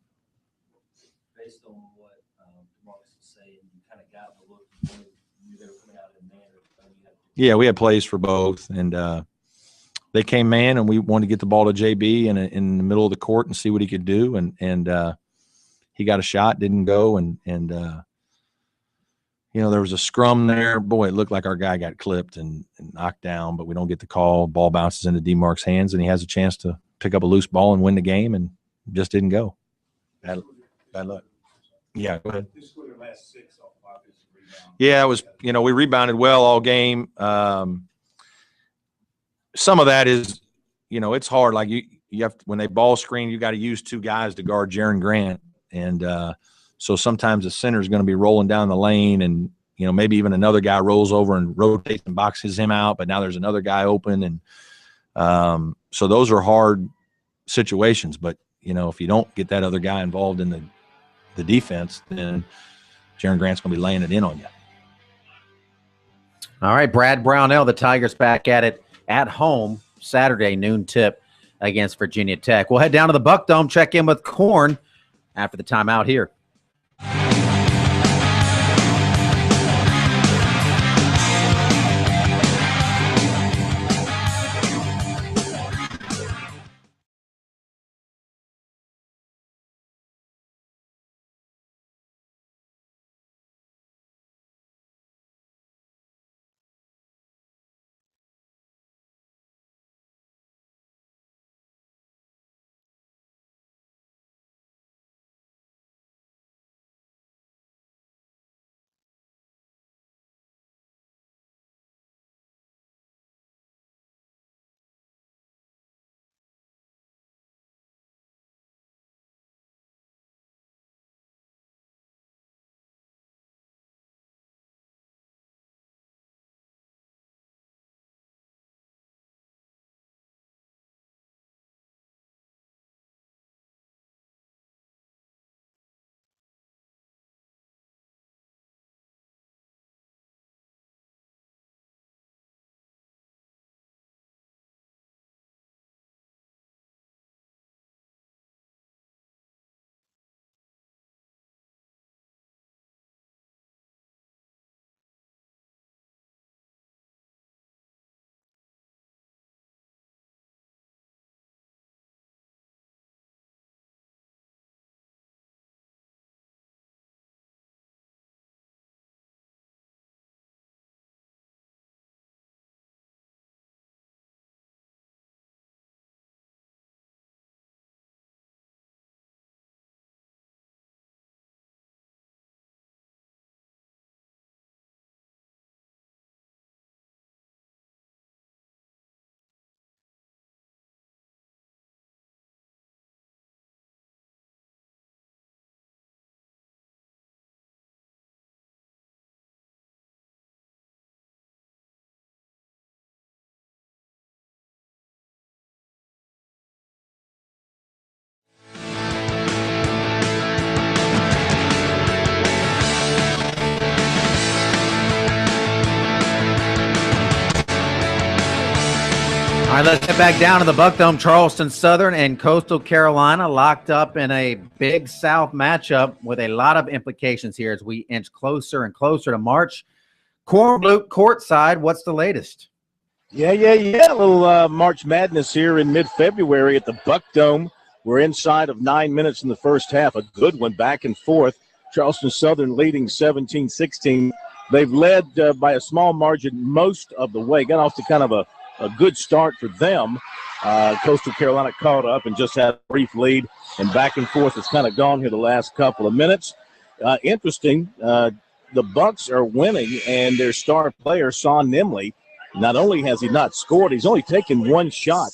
Based on what Marcus was saying, you kind of got the look you were coming out in man. Yeah, we had plays for both, and they came man, and we wanted to get the ball to JB in the middle of the court and see what he could do, and he got a shot, didn't go, and there was a scrum there. Boy, it looked like our guy got clipped and knocked down, but we don't get the call. Ball bounces into D-Mark's hands, and he has a chance to pick up a loose ball and win the game, and just didn't go. Bad luck. Yeah, go ahead. Yeah, it was, we rebounded well all game. Some of that is, it's hard. Like you have to, when they ball screen, you got to use two guys to guard Jaron Grant. And so sometimes the center is going to be rolling down the lane, and, maybe even another guy rolls over and rotates and boxes him out, but now there's another guy open. And so those are hard situations. But, if you don't get that other guy involved in the defense, then Jaron Grant's going to be laying it in on you. All right, Brad Brownell, the Tigers back at it at home Saturday, noon tip against Virginia Tech. We'll head down to the Buck Dome, check in with Korn after the timeout here. All right, let's get back down to the Buck Dome. Charleston Southern and Coastal Carolina locked up in a Big South matchup with a lot of implications here as we inch closer and closer to March. Corn Blue courtside, what's the latest? Yeah. A little March Madness here in mid-February at the Buck Dome. We're inside of 9 minutes in the first half. A good one back and forth. Charleston Southern leading 17-16. They've led by a small margin most of the way. Got off to kind of a good start for them. Coastal Carolina caught up and just had a brief lead, and back and forth it's kind of gone here the last couple of minutes. Interesting, the Bucks are winning, and their star player, Son Nimley, not only has he not scored, he's only taken one shot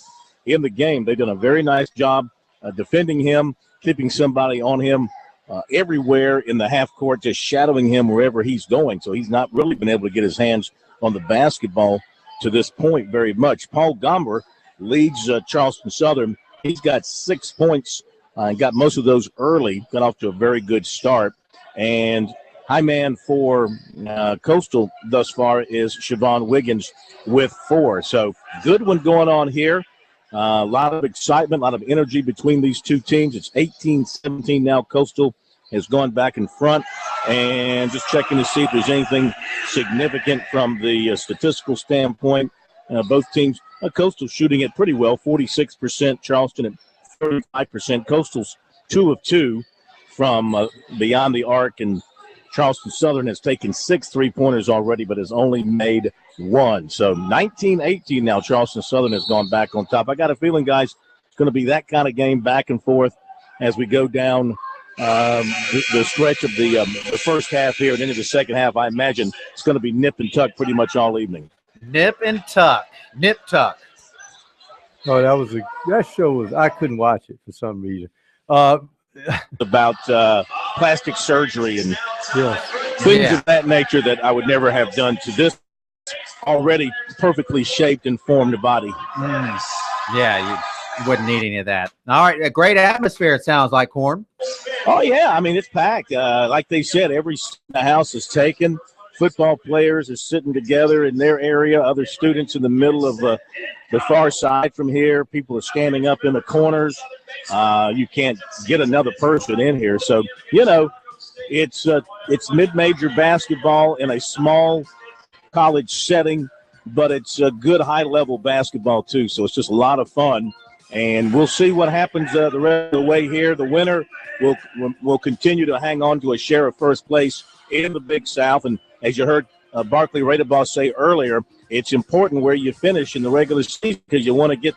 in the game. They've done a very nice job defending him, keeping somebody on him everywhere in the half court, just shadowing him wherever he's going. So he's not really been able to get his hands on the basketball to this point very much. Paul Gomber leads Charleston Southern. He's got 6 points and got most of those early. Got off to a very good start. And high man for Coastal thus far is Siobhan Wiggins with 4. So good one going on here. A lot of excitement, a lot of energy between these two teams. It's 18-17 now. Coastal has gone back in front. And just checking to see if there's anything significant from the statistical standpoint. Both teams, Coastal shooting it pretty well, 46%, Charleston at 35%. Coastal's 2 of 2 from beyond the arc, and Charleston Southern has taken 6 3-pointers already, but has only made 1. So 19-18 now. Charleston Southern has gone back on top. I got a feeling, guys, it's going to be that kind of game back and forth as we go down the stretch of the first half here and into the second half. I imagine it's going to be nip and tuck pretty much all evening. Nip and tuck. Nip tuck. Oh, that show was, I couldn't watch it for some reason. About plastic surgery and things of that nature that I would never have done to this already perfectly shaped and formed body. Yeah, you wouldn't need any of that. All right, a great atmosphere, it sounds like, Corn. Oh, yeah, I mean, it's packed. Like they said, every house is taken. Football players are sitting together in their area, other students in the middle of the far side from here. People are standing up in the corners. You can't get another person in here. So, it's mid-major basketball in a small college setting, but it's a good high-level basketball too. So it's just a lot of fun, and we'll see what happens the rest of the way here. The winner will continue to hang on to a share of first place in the Big South, and as you heard Barkley Radebaugh say earlier, it's important where you finish in the regular season because you want to get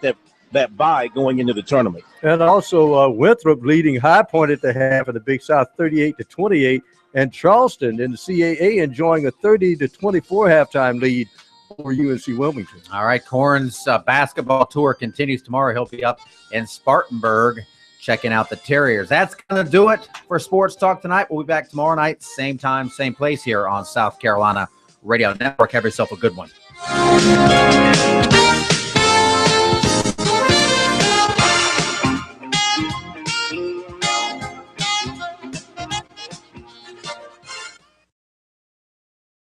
that bye going into the tournament. And also Winthrop leading High Point at the half of the Big South 38-28, and Charleston in the CAA enjoying a 30-24 halftime lead over UNC Wilmington. All right, Corn's basketball tour continues tomorrow. He'll be up in Spartanburg checking out the Terriers. That's going to do it for Sports Talk tonight. We'll be back tomorrow night, same time, same place here on South Carolina Radio Network. Have yourself a good one.